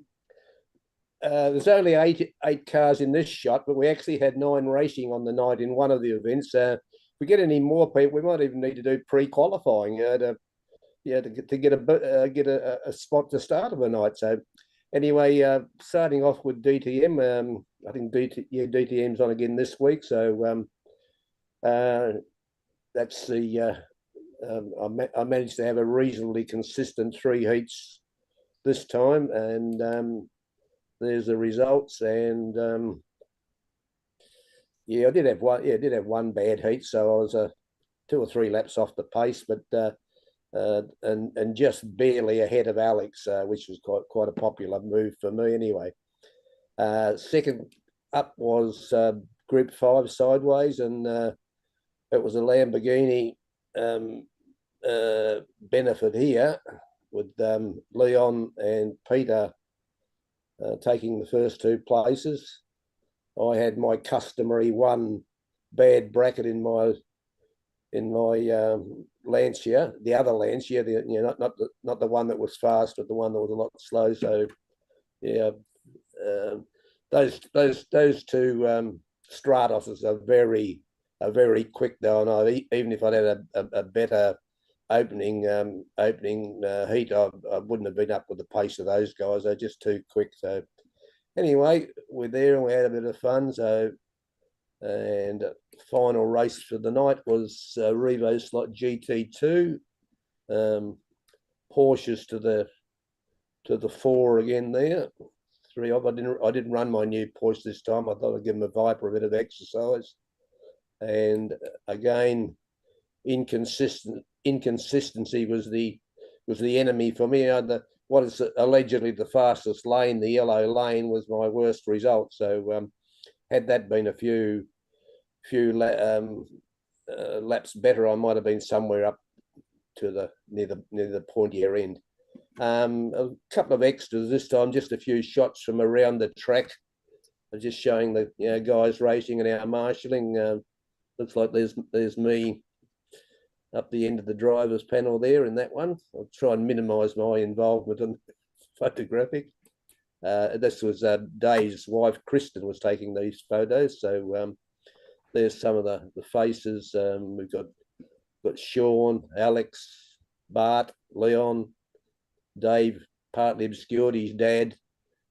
there's only eight cars in this shot, but we actually had 9 racing on the night in one of the events. If we get any more people, we might even need to do pre-qualifying to get a spot to start of a night. So anyway, starting off with DTM, I think DTM's on again this week. So that's the I managed to have a reasonably consistent 3 heats this time, and there's the results. And yeah, I did have one. Yeah, I did have one bad heat, so I was 2 or 3 laps off the pace, but and just barely ahead of Alex, which was quite a popular move for me anyway. Second up was Group 5 sideways, and it was a Lamborghini benefit here with Leon and Peter taking the first 2 places. I had my customary one bad bracket in my Lancia, the other Lancia, not the one that was fast, but the one that was a lot slow. So yeah, those 2 Stratoses are very quick though, and even if I'd had a better opening heat, I wouldn't have been up with the pace of those guys. They're just too quick. So anyway, we're there and we had a bit of fun. So, and final race for the night was Revo Slot GT2. Porsches to the 4 again there. 3 off. I didn't run my new Porsche this time. I thought I'd give them a Viper a bit of exercise. And again, inconsistency was the enemy for me. What is allegedly the fastest lane, the yellow lane, was my worst result. So had that been a few laps better, I might have been somewhere up to near the pointier end. A couple of extras this time, just a few shots from around the track, just showing the guys racing and our marshalling. Looks like there's me up the end of the driver's panel there in that one. I'll try and minimise my involvement in photographic. This was Dave's wife, Kristen, was taking these photos. So there's some of the faces. We've got Sean, Alex, Bart, Leon, Dave, partly obscured, his dad,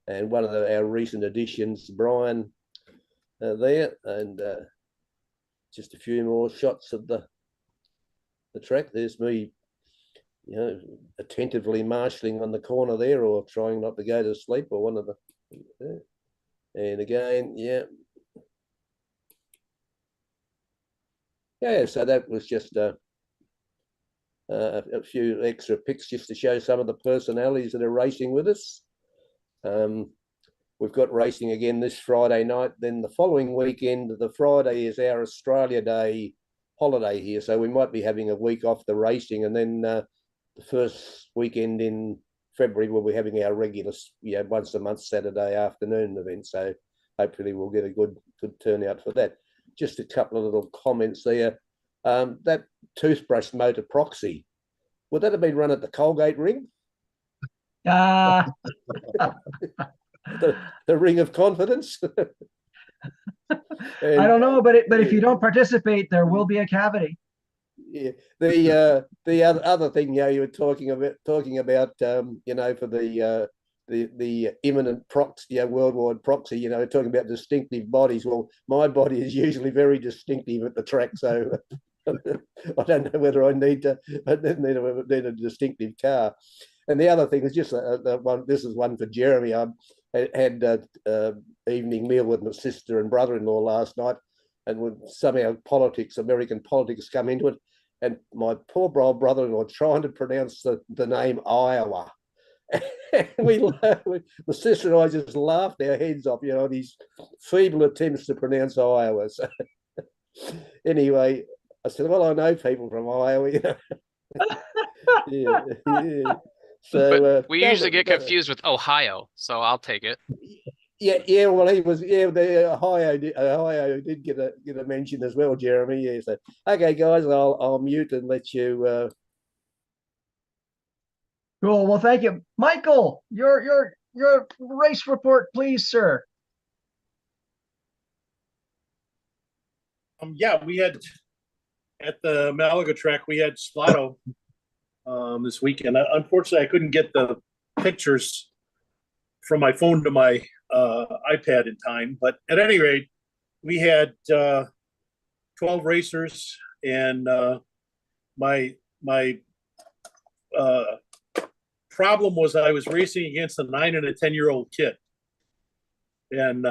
and one of our recent additions, Brian, there, and just a few more shots of the track. There's me, attentively marshalling on the corner there, or trying not to go to sleep, or one of the. And again, yeah. So that was just a few extra pics just to show some of the personalities that are racing with us. We've got racing again this Friday night. Then the following weekend, the Friday, is our Australia Day holiday here. So we might be having a week off the racing. And then the first weekend in February, we'll be having our regular, once a month Saturday afternoon event. So hopefully we'll get a good turnout for that. Just a couple of little comments there. That toothbrush motor proxy, would that have been run at the Colgate ring? The ring of confidence. I don't know, but if you don't participate, there will be a cavity. Yeah. The other thing, you were talking about, for the imminent proxy, worldwide proxy, talking about distinctive bodies. Well, my body is usually very distinctive at the track, so I don't know whether I need a distinctive car. And the other thing is just one. This is one for Jeremy. I had evening meal with my sister and brother-in-law last night, and with somehow American politics come into it, and my poor brother-in-law trying to pronounce the name Iowa. My sister and I just laughed our heads off, on his feeble attempts to pronounce Iowa. So anyway, I said, well, I know people from Iowa, yeah. So we usually get confused with Ohio, so I'll take it. Yeah. Well, he was. Yeah, the Ohio did get a mention as well, Jeremy. Yeah. So okay, guys, I'll mute and let you. Cool. Well, thank you, Michael. Your race report, please, sir. Yeah, we had at the Malaga track, we had Slato this weekend. Unfortunately, I couldn't get the pictures from my phone to my iPad in time. But at any rate, we had 12 racers, and my my problem was I was racing against a 9 and a 10-year-old kid, and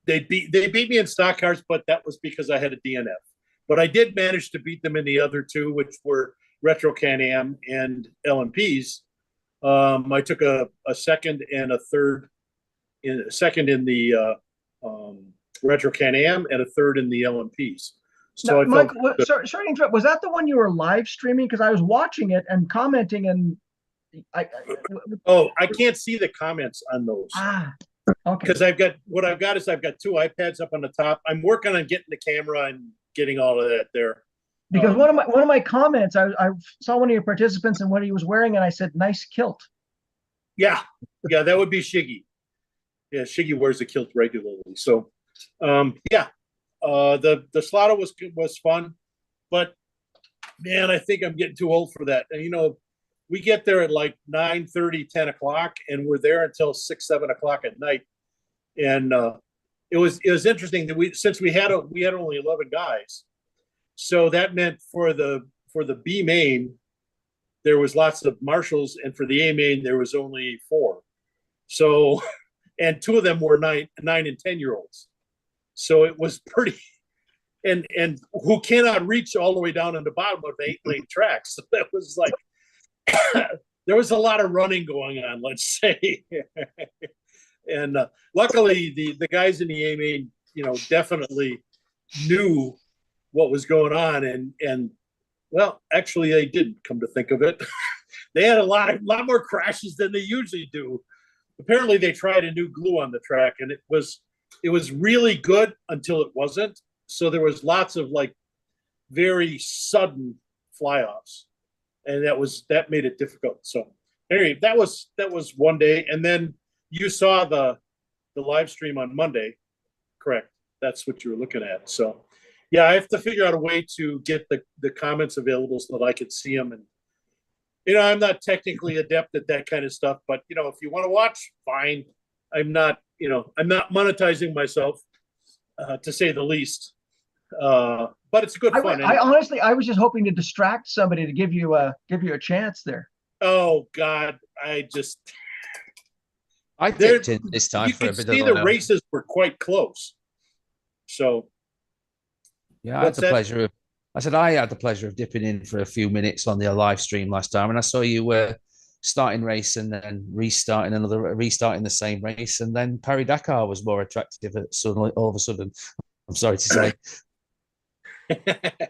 they beat me in stock cars, but that was because I had a DNF. But I did manage to beat them in the other two, which were Retro Can-Am and LMPs. I took a second and a third in the Retro Can-Am and a third in the LMPs. So now, Mike, sorry to interrupt. Was that the one you were live streaming? Because I was watching it and commenting, and I can't see the comments on those. Okay. Because I've got two iPads up on the top. I'm working on getting the camera and getting all of that there. Because one of my comments, I saw one of your participants and what he was wearing, and I said, "Nice kilt." Yeah, that would be Shiggy. Yeah, Shiggy wears a kilt regularly. So, the Slaughter was fun, but man, I think I'm getting too old for that. And we get there at like 9:30, 10 o'clock, and we're there until 6, 7 o'clock at night. And it was interesting that since we had only 11 guys, so that meant for the B main there was lots of marshals, and for the A main there was only 4. So, and 2 of them were 9 and 10-year-olds. So it was pretty, and who cannot reach all the way down in the bottom of the 8-lane tracks. So that was like. There was a lot of running going on, let's say. And luckily the guys in the A main, definitely knew what was going on. And well, actually they didn't, come to think of it. They had a lot more crashes than they usually do. Apparently they tried a new glue on the track, and it was really good until it wasn't. So there was lots of like very sudden fly-offs. And that made it difficult. So anyway, that was one day. And then you saw the live stream on Monday, correct? That's what you were looking at. So yeah, I have to figure out a way to get the comments available so that I could see them. And I'm not technically adept at that kind of stuff, but if you want to watch, fine. I'm not monetizing myself, to say the least. But it's good fun. I honestly, I was just hoping to distract somebody to give you a chance there. Oh God, I dipped in this time for a bit. See, the races were quite close. So yeah, I had the pleasure of dipping in for a few minutes on the live stream last time, and I saw you were starting race and then restarting the same race, and then Paris Dakar was more attractive suddenly all of a sudden. I'm sorry to say.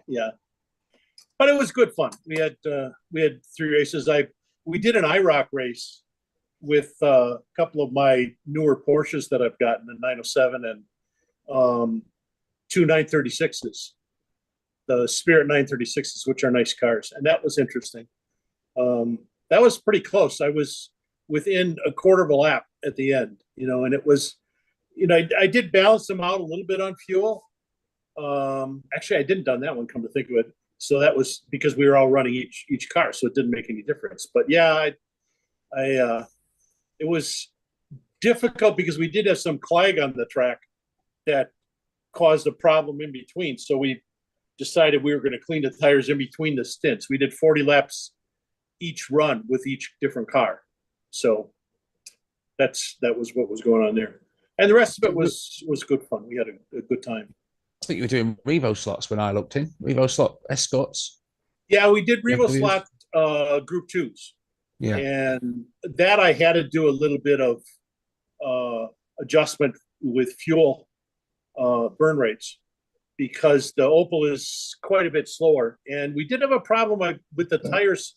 Yeah, but it was good fun. We had 3 races. We did an IROC race with a couple of my newer Porsches that I've gotten, the 907 and 2 936s, the Spirit 936s, which are nice cars, and that was interesting. That was pretty close. I was within a quarter of a lap at the end, and it was, I did balance them out a little bit on fuel. Actually, I didn't done that one, come to think of it. So that was because we were all running each car, so it didn't make any difference. But yeah, it was difficult because we did have some clag on the track that caused a problem in between. So we decided we were going to clean the tires in between the stints. We did 40 laps each run with each different car. So that was what was going on there. And the rest of it was good fun. We had a good time. I think you were doing Revo slots when I looked in. Revo slot escorts. Yeah, we did Revo slot group 2s. Yeah. And that I had to do a little bit of adjustment with fuel burn rates because the Opel is quite a bit slower. And we did have a problem with the tires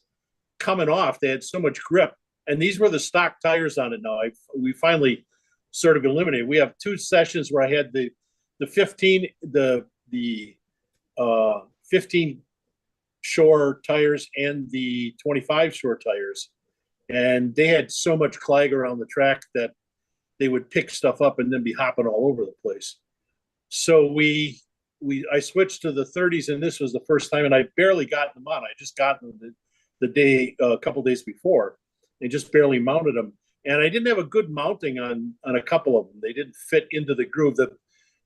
coming off. They had so much grip. And these were the stock tires on it now. We finally sort of eliminated. We have 2 sessions where I had the 15 shore tires and the 25 shore tires, and they had so much clag around the track that they would pick stuff up and then be hopping all over the place. So I switched to the 30s, and this was the first time, and I barely got them on. I just got them the day a couple days before. They just barely mounted them, and I didn't have a good mounting on a couple of them. They didn't fit into the groove.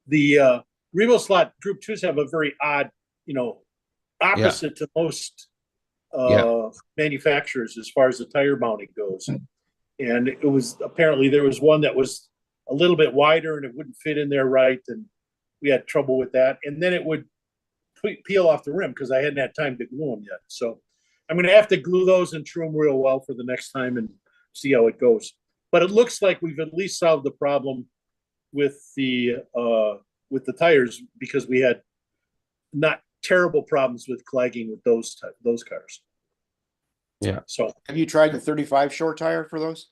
The Revo slot group 2s have a very odd, opposite to most manufacturers as far as the tire mounting goes. And it was apparently there was one that was a little bit wider and it wouldn't fit in there right. And we had trouble with that. And then it would peel off the rim because I hadn't had time to glue them yet. So I'm going to have to glue those and true them real well for the next time and see how it goes. But it looks like we've at least solved the problem with the tires because we had not terrible problems with clagging with those cars. Yeah. So Have you tried the 35 short tire for those?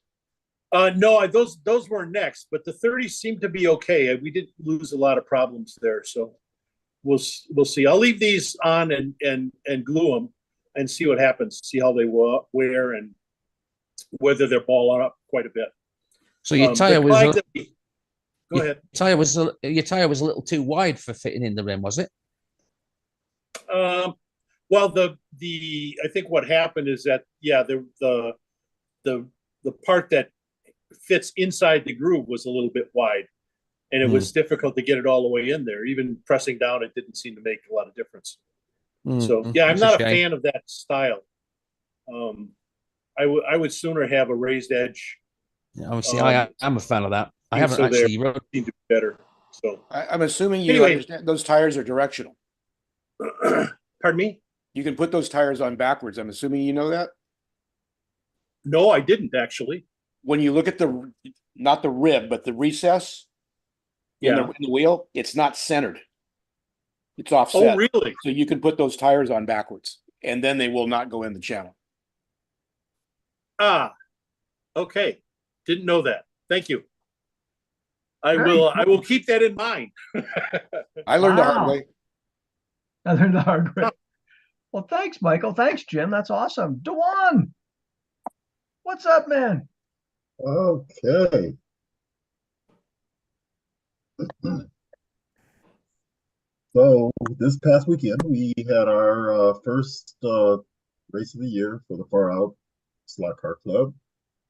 no, those were next, but the 30s seemed to be okay. We didn't lose a lot of problems there. So we'll see. I'll leave these on and glue them and see what happens. See how they wear and whether they're balling up quite a bit. So your tire was go ahead. Your tire was a little too wide for fitting in the rim, was it? Well, I think what happened is that the part that fits inside the groove was a little bit wide, and it was difficult to get it all the way in there. Even pressing down, it didn't seem to make a lot of difference. So yeah, I'm not a fan of that style. I would sooner have a raised edge. Obviously, I'm a fan of that. I haven't actually seem to be better. So I'm assuming you Anyway. understand those tires are directional. Pardon me? You can put those tires on backwards. I'm assuming you know that. No, I didn't actually. When you look at not the rib, but the recess in the wheel, it's not centered. It's offset. Oh, really? So you can put those tires on backwards, and then they will not go in the channel. Ah, okay. Didn't know that. Thank you. I will keep that in mind. I learned the hard way. I learned the hard way. Well, thanks, Michael. Thanks, Jim. That's awesome. Dewan, what's up, man? Okay. So this past weekend, we had our first race of the year for the Far Out Slot Car Club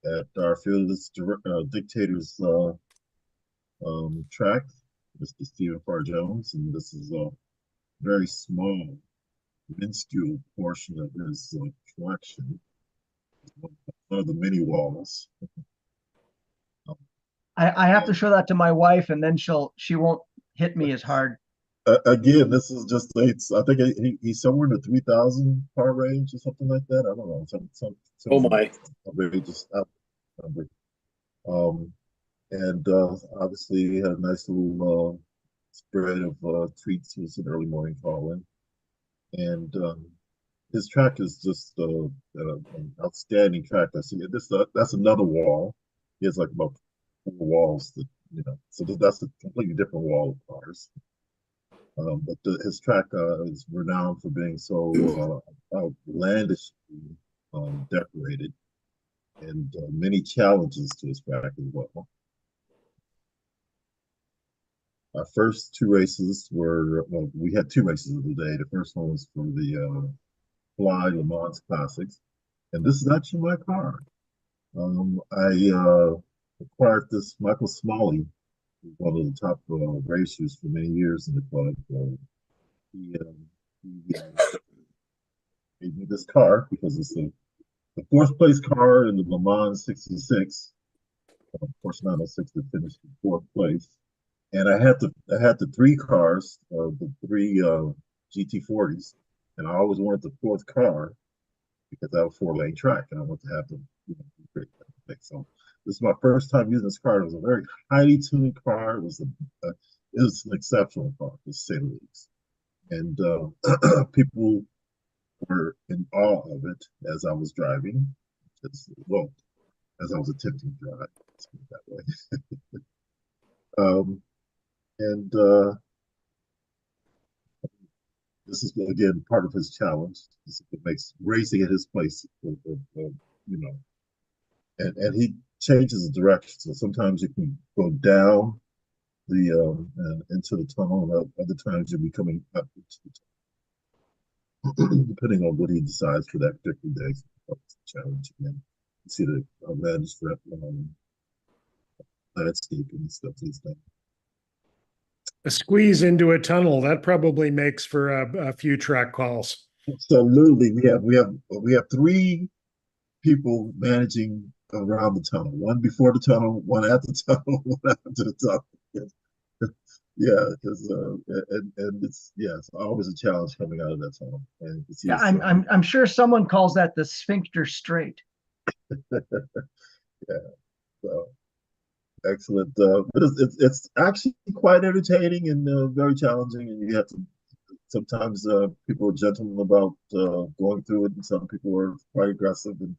at our Fearless Dictators track. Mr. Stephen Farr Jones, and this is a very small, minuscule portion of his collection. One of the mini walls. I have to show that to my wife, and then she won't hit me as hard. Again, this is just I think he's somewhere in the 3,000 car range or something like that. I don't know. Some oh my! Outrageous number. And obviously he had a nice little spread of treats. He was an early morning call-in, and his track is just an outstanding track. I see that's another wall. He has like about 4 walls that so that's a completely different wall of cars. But his track is renowned for being so outlandishly decorated, and many challenges to his track as well. Our first 2 races were, we had 2 races of the day. The first one was for the Fly Le Mans Classics, and this is actually my car. I acquired this Michael Smalley, one of the top racers for many years in the club. He gave me this car because it's the 4th place car in the Le Mans 66. Of course, 906 that finished in 4th place. And I had the 3 cars, the 3 GT40s, and I always wanted the 4th car because I have a 4-lane track, and I want to have them. So this is my first time using this car. It was a very highly tuned car. It was an exceptional car, to say the least. And people were in awe of it as I was driving. As I was attempting to drive, let's put it that way. This is again part of his challenge. It makes racing at his place, and he changes the direction. So sometimes you can go down the and into the tunnel, and other times you'll be coming up into the tunnel, depending on what he decides for that particular day. It's a challenge again. You see the landscape and stuff he's done. A squeeze into a tunnel, that probably makes for a few track calls. Absolutely. We have three people managing around the tunnel. One before the tunnel, one at the tunnel, one after the tunnel. Yeah, because and it's always a challenge coming out of that tunnel. And you see Yeah, it's, I'm sure someone calls that the sphincter straight. yeah, so excellent. But it's actually quite entertaining and very challenging, and you have to sometimes people are gentlemen about going through it, and some people are quite aggressive and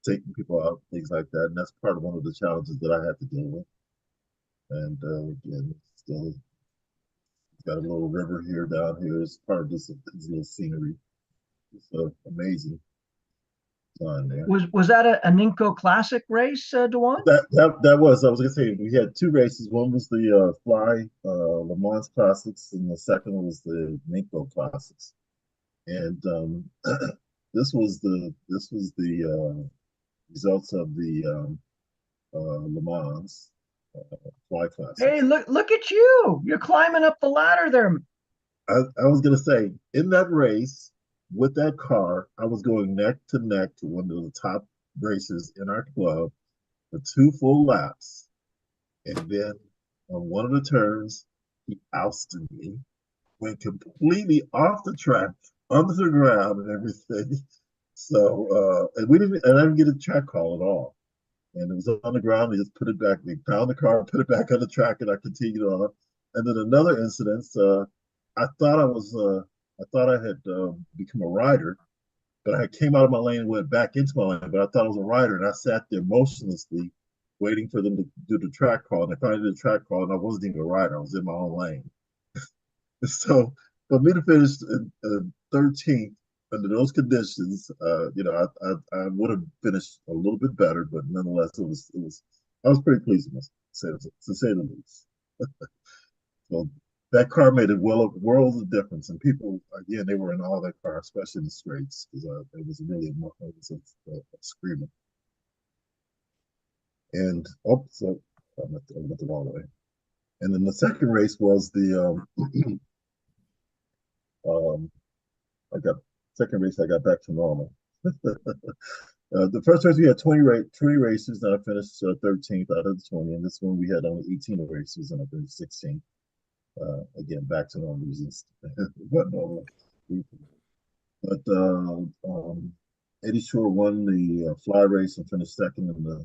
taking people out, things like that. And that's part of one of the challenges that I had to deal with. And again, still got a little river here down here as part of this little scenery. It's amazing design there. Was that a Ninko Classic race, Dewan? That was, I was gonna say, we had two races. One was the Fly Le Mans Classics, and the second was the Ninko Classics. And this was the results of the Le Mans Fly Classics. Hey, look at you! You're climbing up the ladder there. I was gonna say, in that race with that car, I was going neck to neck to one of the top racers in our club for 2 full laps. And then on one of the turns, he ousted me, went completely off the track, onto the ground and everything. So and I didn't get a track call at all. And it was on the ground, they just put it back. They found the car, put it back on the track, and I continued on. And then another incident, I thought I had become a rider, but I came out of my lane and went back into my lane, but I thought I was a rider, and I sat there motionlessly waiting for them to do the track call. And I finally did the track call, and I wasn't even a rider. I was in my own lane. So for me to finish 13th under those conditions, I would have finished a little bit better, but nonetheless, I was pretty pleased with myself, to say the least. So that car made a world of difference, and people, again, they were in all that car, especially in the straights, because it was really a screamer. And so I went the wrong way. And then the second race was the second race I got back to normal. The first race we had 20 races, and I finished 13th out of the 20. And this one we had only 18 races, and I finished 16th. Again, back to normal reasons. But normal. But Eddie Shore won the fly race and finished second in the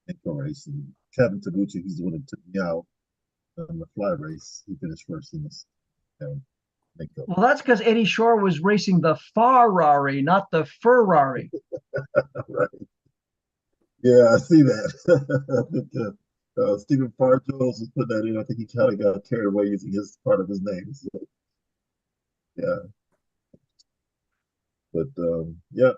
intro race. And Kevin Taguchi, he's the one that took me out in the fly race. He finished first in this. Well, that's because Eddie Shore was racing the Ferrari, not the Ferrari. Right. Yeah, I see that. I think Stephen Farjoles was putting that in. I think he kind of got carried away using his part of his name. So, yeah. But yeah,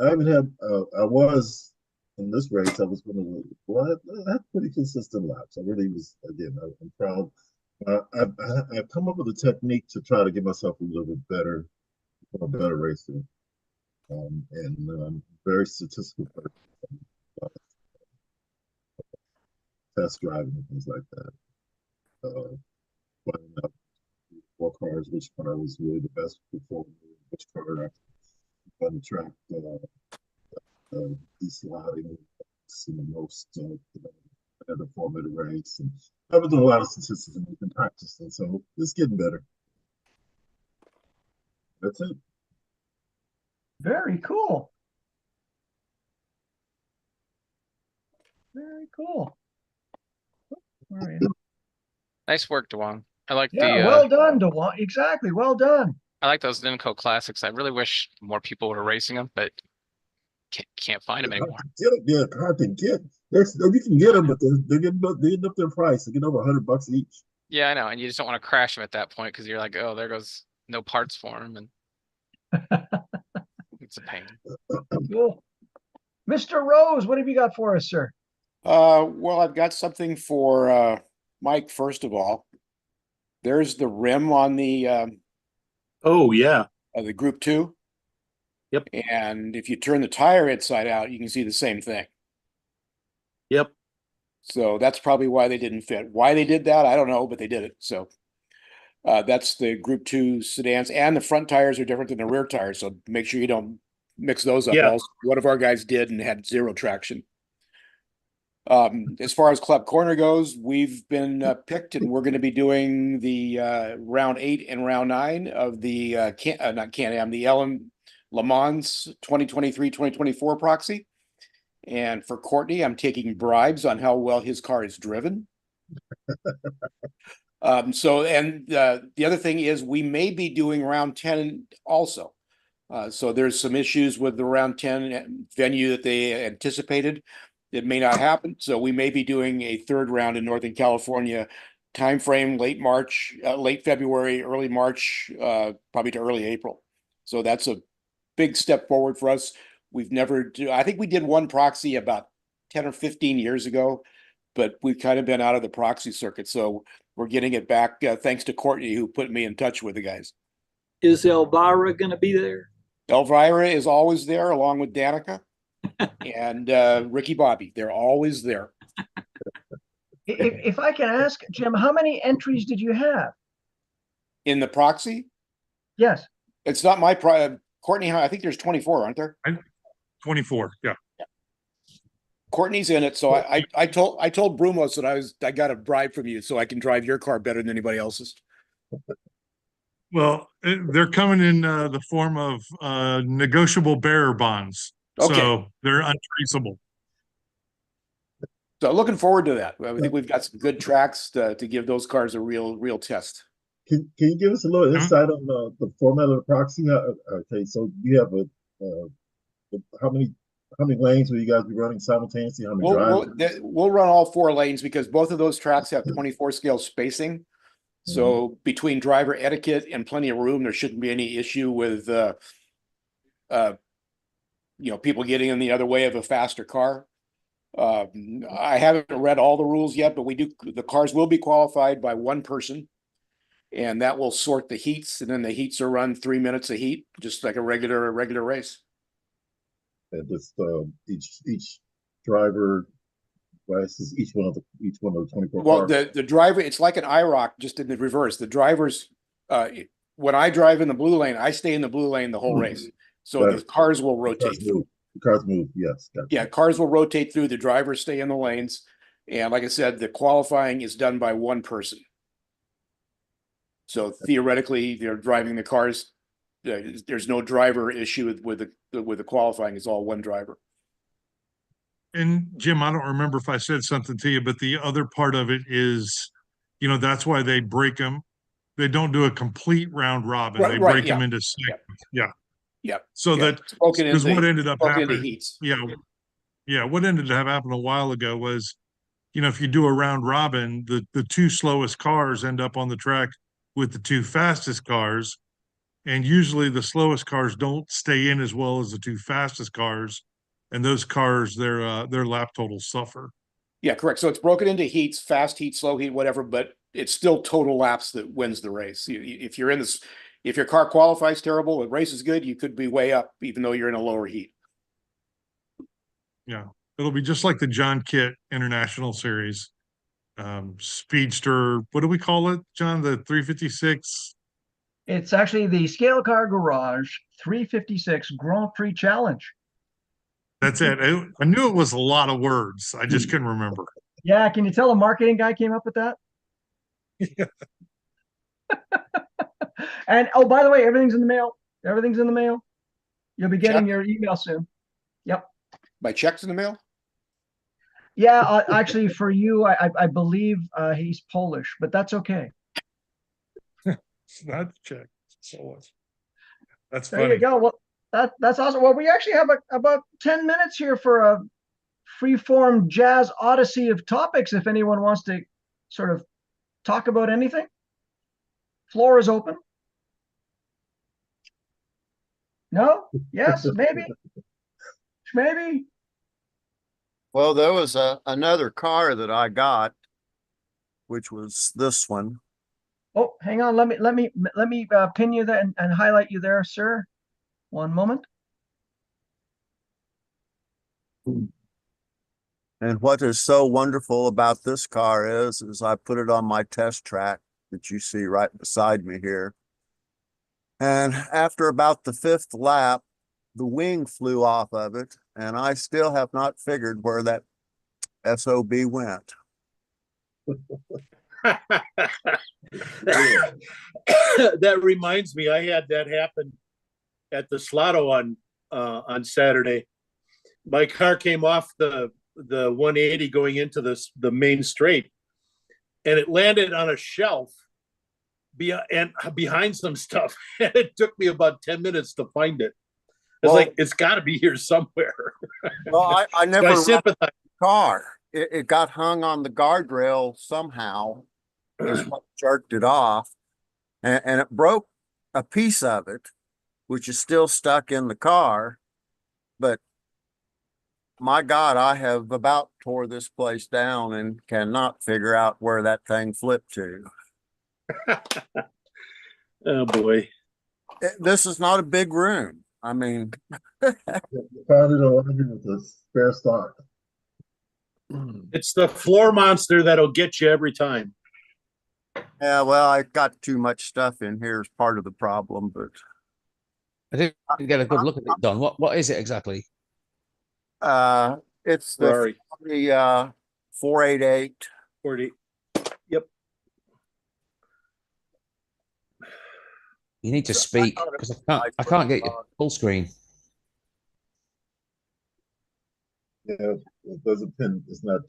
I haven't had. I was in this race. I was I had pretty consistent laps. I really was. Again, I'm proud. I've come up with a technique to try to get myself a little bit better, a better racer, and very statistical person. Test driving and things like that. Finding out what cars, which car was really the best performer, which car on the track desliding in the most at the formative race. And I've been doing a lot of statistics and practicing, so it's getting better. That's it. Very cool. Very cool. All right. Nice work, Dewan. I like Yeah, well done, Dewan. Exactly, well done. I like those Ninko Classics. I really wish more people were racing them, but can't find them anymore. Yeah, hard to get. You can get them, but they're getting up their price. They're getting over $100 each. Yeah, I know, and you just don't want to crash them at that point because you're like, oh, there goes no parts for them, and it's a pain. Cool. Mr. Rose, what have you got for us, sir? Well, I've got something for Mike. First of all, there's the rim on the oh yeah, the Group 2. Yep. And if you turn the tire inside out, you can see the same thing. Yep. So that's probably why they didn't fit. Why they did that, I don't know, but they did it. So That's the Group 2 sedans, and the front tires are different than the rear tires, so make sure you don't mix those up. Yeah. Also, one of our guys did and had zero traction. As far as Club Corner goes, we've been picked, and we're going to be doing the round 8 and round 9 of the not Can-Am, the Le Mans 2023-2024 proxy. And for Courtney, I'm taking bribes on how well his car is driven. The other thing is we may be doing round 10 also. So there's some issues with the round 10 venue that they anticipated. It may not happen. So we may be doing a third round in Northern California timeframe, late March, late February, early March, probably to early April. So that's a big step forward for us. I think we did one proxy about 10 or 15 years ago, but we've kind of been out of the proxy circuit. So we're getting it back thanks to Courtney, who put me in touch with the guys. Is Elvira going to be there? Elvira is always there, along with Danica and Ricky Bobby. They're always there. If I can ask, Jim, how many entries did you have? In the proxy? Yes. It's not my Courtney, I think there's 24, aren't there? 24, yeah. Courtney's in it, so I told Brumos that I got a bribe from you so I can drive your car better than anybody else's. Well, they're coming in the form of negotiable bearer bonds. Okay. So they're untraceable. So looking forward to that. I think we've got some good tracks to give those cars a real test. Can you give us a little insight on the format of the proxy? Okay, so you have how many lanes will you guys be running simultaneously? How many drivers? We'll run all 4 lanes because both of those tracks have 24 scale spacing. So between driver etiquette and plenty of room, there shouldn't be any issue with people getting in the other way of a faster car. I haven't read all the rules yet, but the cars will be qualified by one person, and that will sort the heats, and then the heats are run 3 minutes a heat, just like a regular race. And just each driver, each one of the 24 Well, cars. the driver, it's like an IROC, just in the reverse. The drivers, when I drive in the blue lane, I stay in the blue lane the whole race. So the cars will rotate through. The cars move, yes. Gotcha. Yeah, cars will rotate through. The drivers stay in the lanes. And like I said, the qualifying is done by one person. So theoretically, they're driving the cars. There's no driver issue with the qualifying. It's all one driver. And Jim, I don't remember if I said something to you, but the other part of it is, that's why they break them. They don't do a complete round robin. They break them into segments. Yeah. Yeah. So that because what ended up happening. Yeah. What ended up happening a while ago was, if you do a round robin, the 2 slowest cars end up on the track with the 2 fastest cars. And usually the slowest cars don't stay in as well as the 2 fastest cars. And those cars, their lap totals suffer. Yeah, correct. So it's broken into heats, fast heat, slow heat, whatever, but it's still total laps that wins the race. If your car qualifies terrible, the race is good, you could be way up, even though you're in a lower heat. Yeah, it'll be just like the John Kitt International Series. Speedster, what do we call it, John? The 356? It's actually the Scale Car Garage 356 Grand Prix Challenge. That's it. I knew it was a lot of words. I just couldn't remember. Yeah, can you tell a marketing guy came up with that? Yeah. And oh, by the way, everything's in the mail. Everything's in the mail. You'll be getting your email soon. Yep. My check's in the mail? Yeah, actually, for you, I believe he's Polish, but that's okay. It's not check. So that's there funny. You go. Well, that's awesome. Well, we actually have about 10 minutes here for a free-form jazz odyssey of topics. If anyone wants to sort of talk about anything, floor is open. No? Yes? Maybe? Maybe? Well, there was another car that I got, which was this one. Oh, hang on. Let me pin you there and highlight you there, sir. One moment. And what is so wonderful about this car is I put it on my test track that you see right beside me here. And after about the 5th lap, the wing flew off of it, and I still have not figured where that SOB went. That reminds me, I had that happen at the Slotto on Saturday. My car came off the 180 going into the main straight, and it landed on a shelf behind some stuff. And it took me about 10 minutes to find it. It's like, it's got to be here somewhere. Well, I never I sympathize. wrecked the car. It got hung on the guardrail somehow. Is what jerked it off, and it broke a piece of it, which is still stuck in the car. But my God, I have about tore this place down and cannot figure out where that thing flipped to. Oh boy. This is not a big room. I mean, Found it on with the spare stock. It's the floor monster that'll get you every time. Yeah, well, I got too much stuff in here as part of the problem, but I didn't get a good look at it, Don. What is it exactly? it's the Ferrari. 488. 40. Yep. You need to speak because I can't get your full screen. Yeah, it doesn't pin. It's not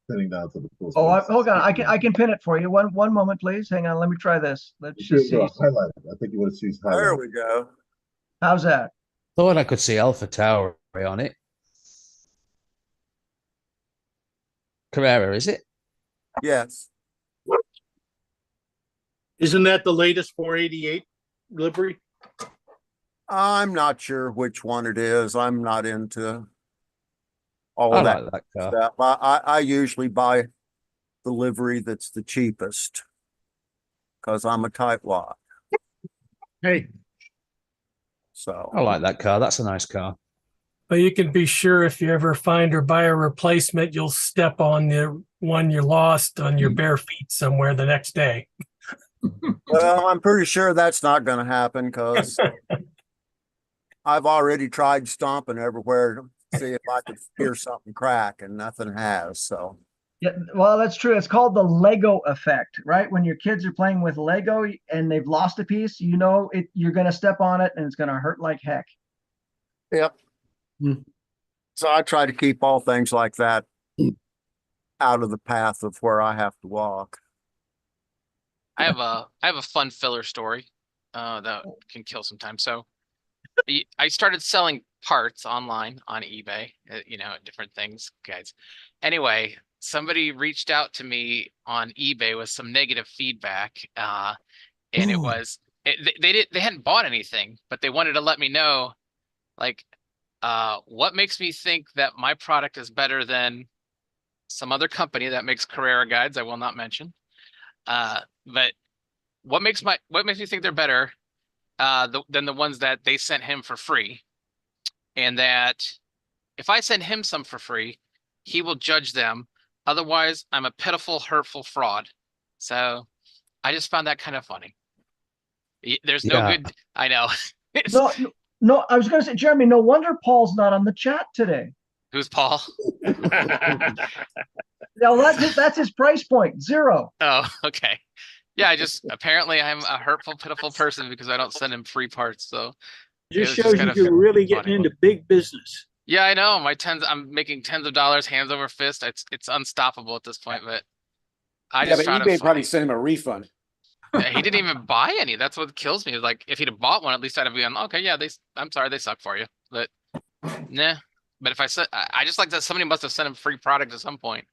pinning down to the full Oh, screen. hold on. I can pin it for you. One moment, please. Hang on. Let me try this. Let's You just should, see. highlight it. I think you want to choose highlight. There we go. How's that? Thought I could see Alpha Tower on it. Carrera, is it? Yes. Isn't that the latest 488 livery? I'm not sure which one it is. I'm not into all I that, like that car. stuff. I usually buy the livery that's the cheapest because I'm a tightwad. Hey, So I like that car. That's a nice car. But you can be sure if you ever find or buy a replacement, you'll step on the one you lost on your bare feet somewhere the next day. well, I'm pretty sure that's not going to happen because I've already tried stomping everywhere to see if I could hear something crack, and nothing has. So Yeah, well, that's true. It's called the Lego effect, right? When your kids are playing with Lego and they've lost a piece, you know you're going to step on it and it's going to hurt like heck. yep. So I try to keep all things like that out of the path of where I have to walk. I have a fun filler story that can kill some time. So I started selling parts online on eBay, different things, guys. Anyway, somebody reached out to me on eBay with some negative feedback, and they hadn't bought anything, but they wanted to let me know, like, what makes me think that my product is better than some other company that makes Carrera guides I will not mention. But what makes me think they're better than the ones that they sent him for free, and that if I send him some for free, he will judge them. Otherwise, I'm a pitiful, hurtful fraud. So I just found that kind of funny. There's no good. I know. No, I was going to say, Jeremy, no wonder Paul's not on the chat today. Who's Paul? Now that's his price point, 0. Oh, okay. Yeah, apparently I'm a hurtful, pitiful person because I don't send him free parts. So just shows you you're really getting into big business. Yeah, I know. I'm making tens of dollars, hands over fist. It's unstoppable at this point. But I just found eBay it probably funny. sent him a refund. He didn't even buy any. That's what kills me. Like, if he'd have bought one, at least I'd have been okay. Yeah, I'm sorry, they suck for you. But nah. But if I just like that somebody must have sent him free product at some point.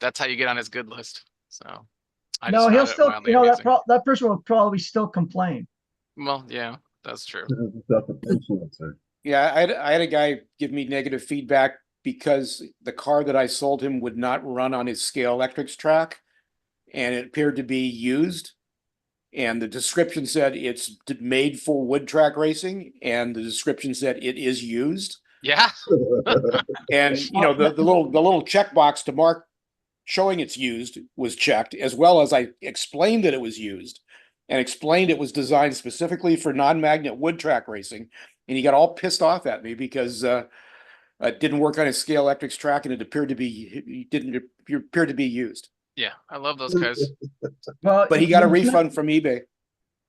That's how you get on his good list. So no, he'll still, that person will probably still complain. Well, yeah, that's true. Yeah, I had a guy give me negative feedback because the car that I sold him would not run on his Scale Electrics track, and it appeared to be used. And the description said it's made for wood track racing, and the description said it is used. Yeah. And the little checkbox to mark showing it's used was checked, as well as I explained that it was used and explained it was designed specifically for non-magnet wood track racing. And he got all pissed off at me because it didn't work on his scale electrics track and it appeared to be used. Yeah, I love those guys. Well, But he got a refund from eBay.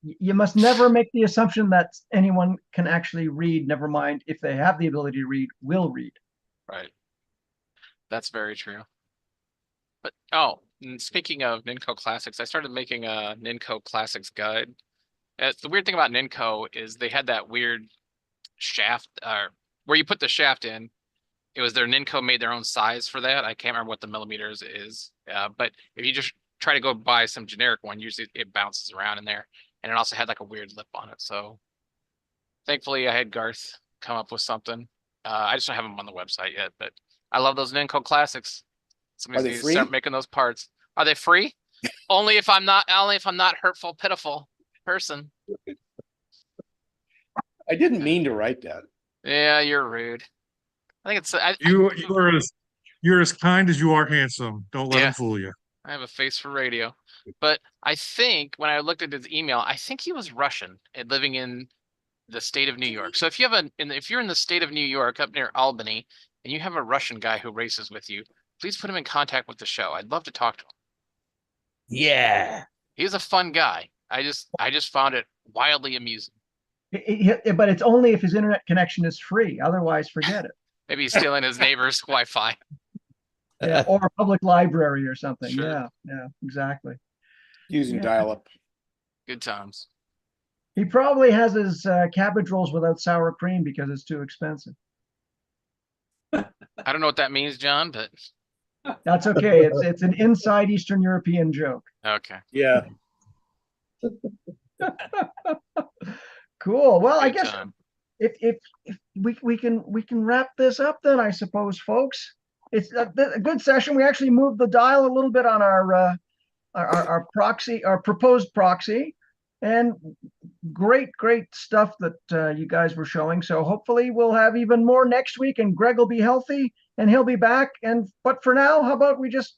You must never make the assumption that anyone can actually read, never mind if they have the ability to read, will read. Right. That's very true. But oh, and speaking of Ninco Classics, I started making a Ninco Classics guide. The weird thing about Ninco is they had that weird shaft where you put the shaft in. It was their Ninco made their own size for that. I can't remember what the millimeters is. But if you just try to go buy some generic one, usually it bounces around in there. And it also had like a weird lip on it. So thankfully I had Garth come up with something. I just don't have them on the website yet, but I love those Ninco Classics. Somebody Are they needs to free? start making those parts. Are they free? Only if I'm not hurtful, pitiful person. I didn't mean to write that. Yeah, you're rude. I think it's You're as kind as you are handsome. Don't let Yeah. him fool you. I have a face for radio. But I think when I looked at his email, I think he was Russian and living in the state of New York. So if you have if you're in the state of New York up near Albany and you have a Russian guy who races with you, please put him in contact with the show. I'd love to talk to him. Yeah. He's a fun guy. I just found it wildly amusing. But it's only if his internet connection is free. Otherwise, forget it. Maybe he's stealing his neighbor's Wi-Fi. Yeah, or a public library or something. Sure. Yeah, exactly. Using Yeah. dial-up. Good times. He probably has his cabbage rolls without sour cream because it's too expensive. I don't know what that means, John, but That's okay. It's an inside Eastern European joke. okay. Yeah. Cool. Well, I Good guess time. if we can we this up then, I suppose, folks. It's a good session. We actually moved the dial a little bit on our proxy, our proposed proxy, and great stuff that you guys were showing. So hopefully we'll have even more next week, and Greg will be healthy and he'll be back. But for now, how about we just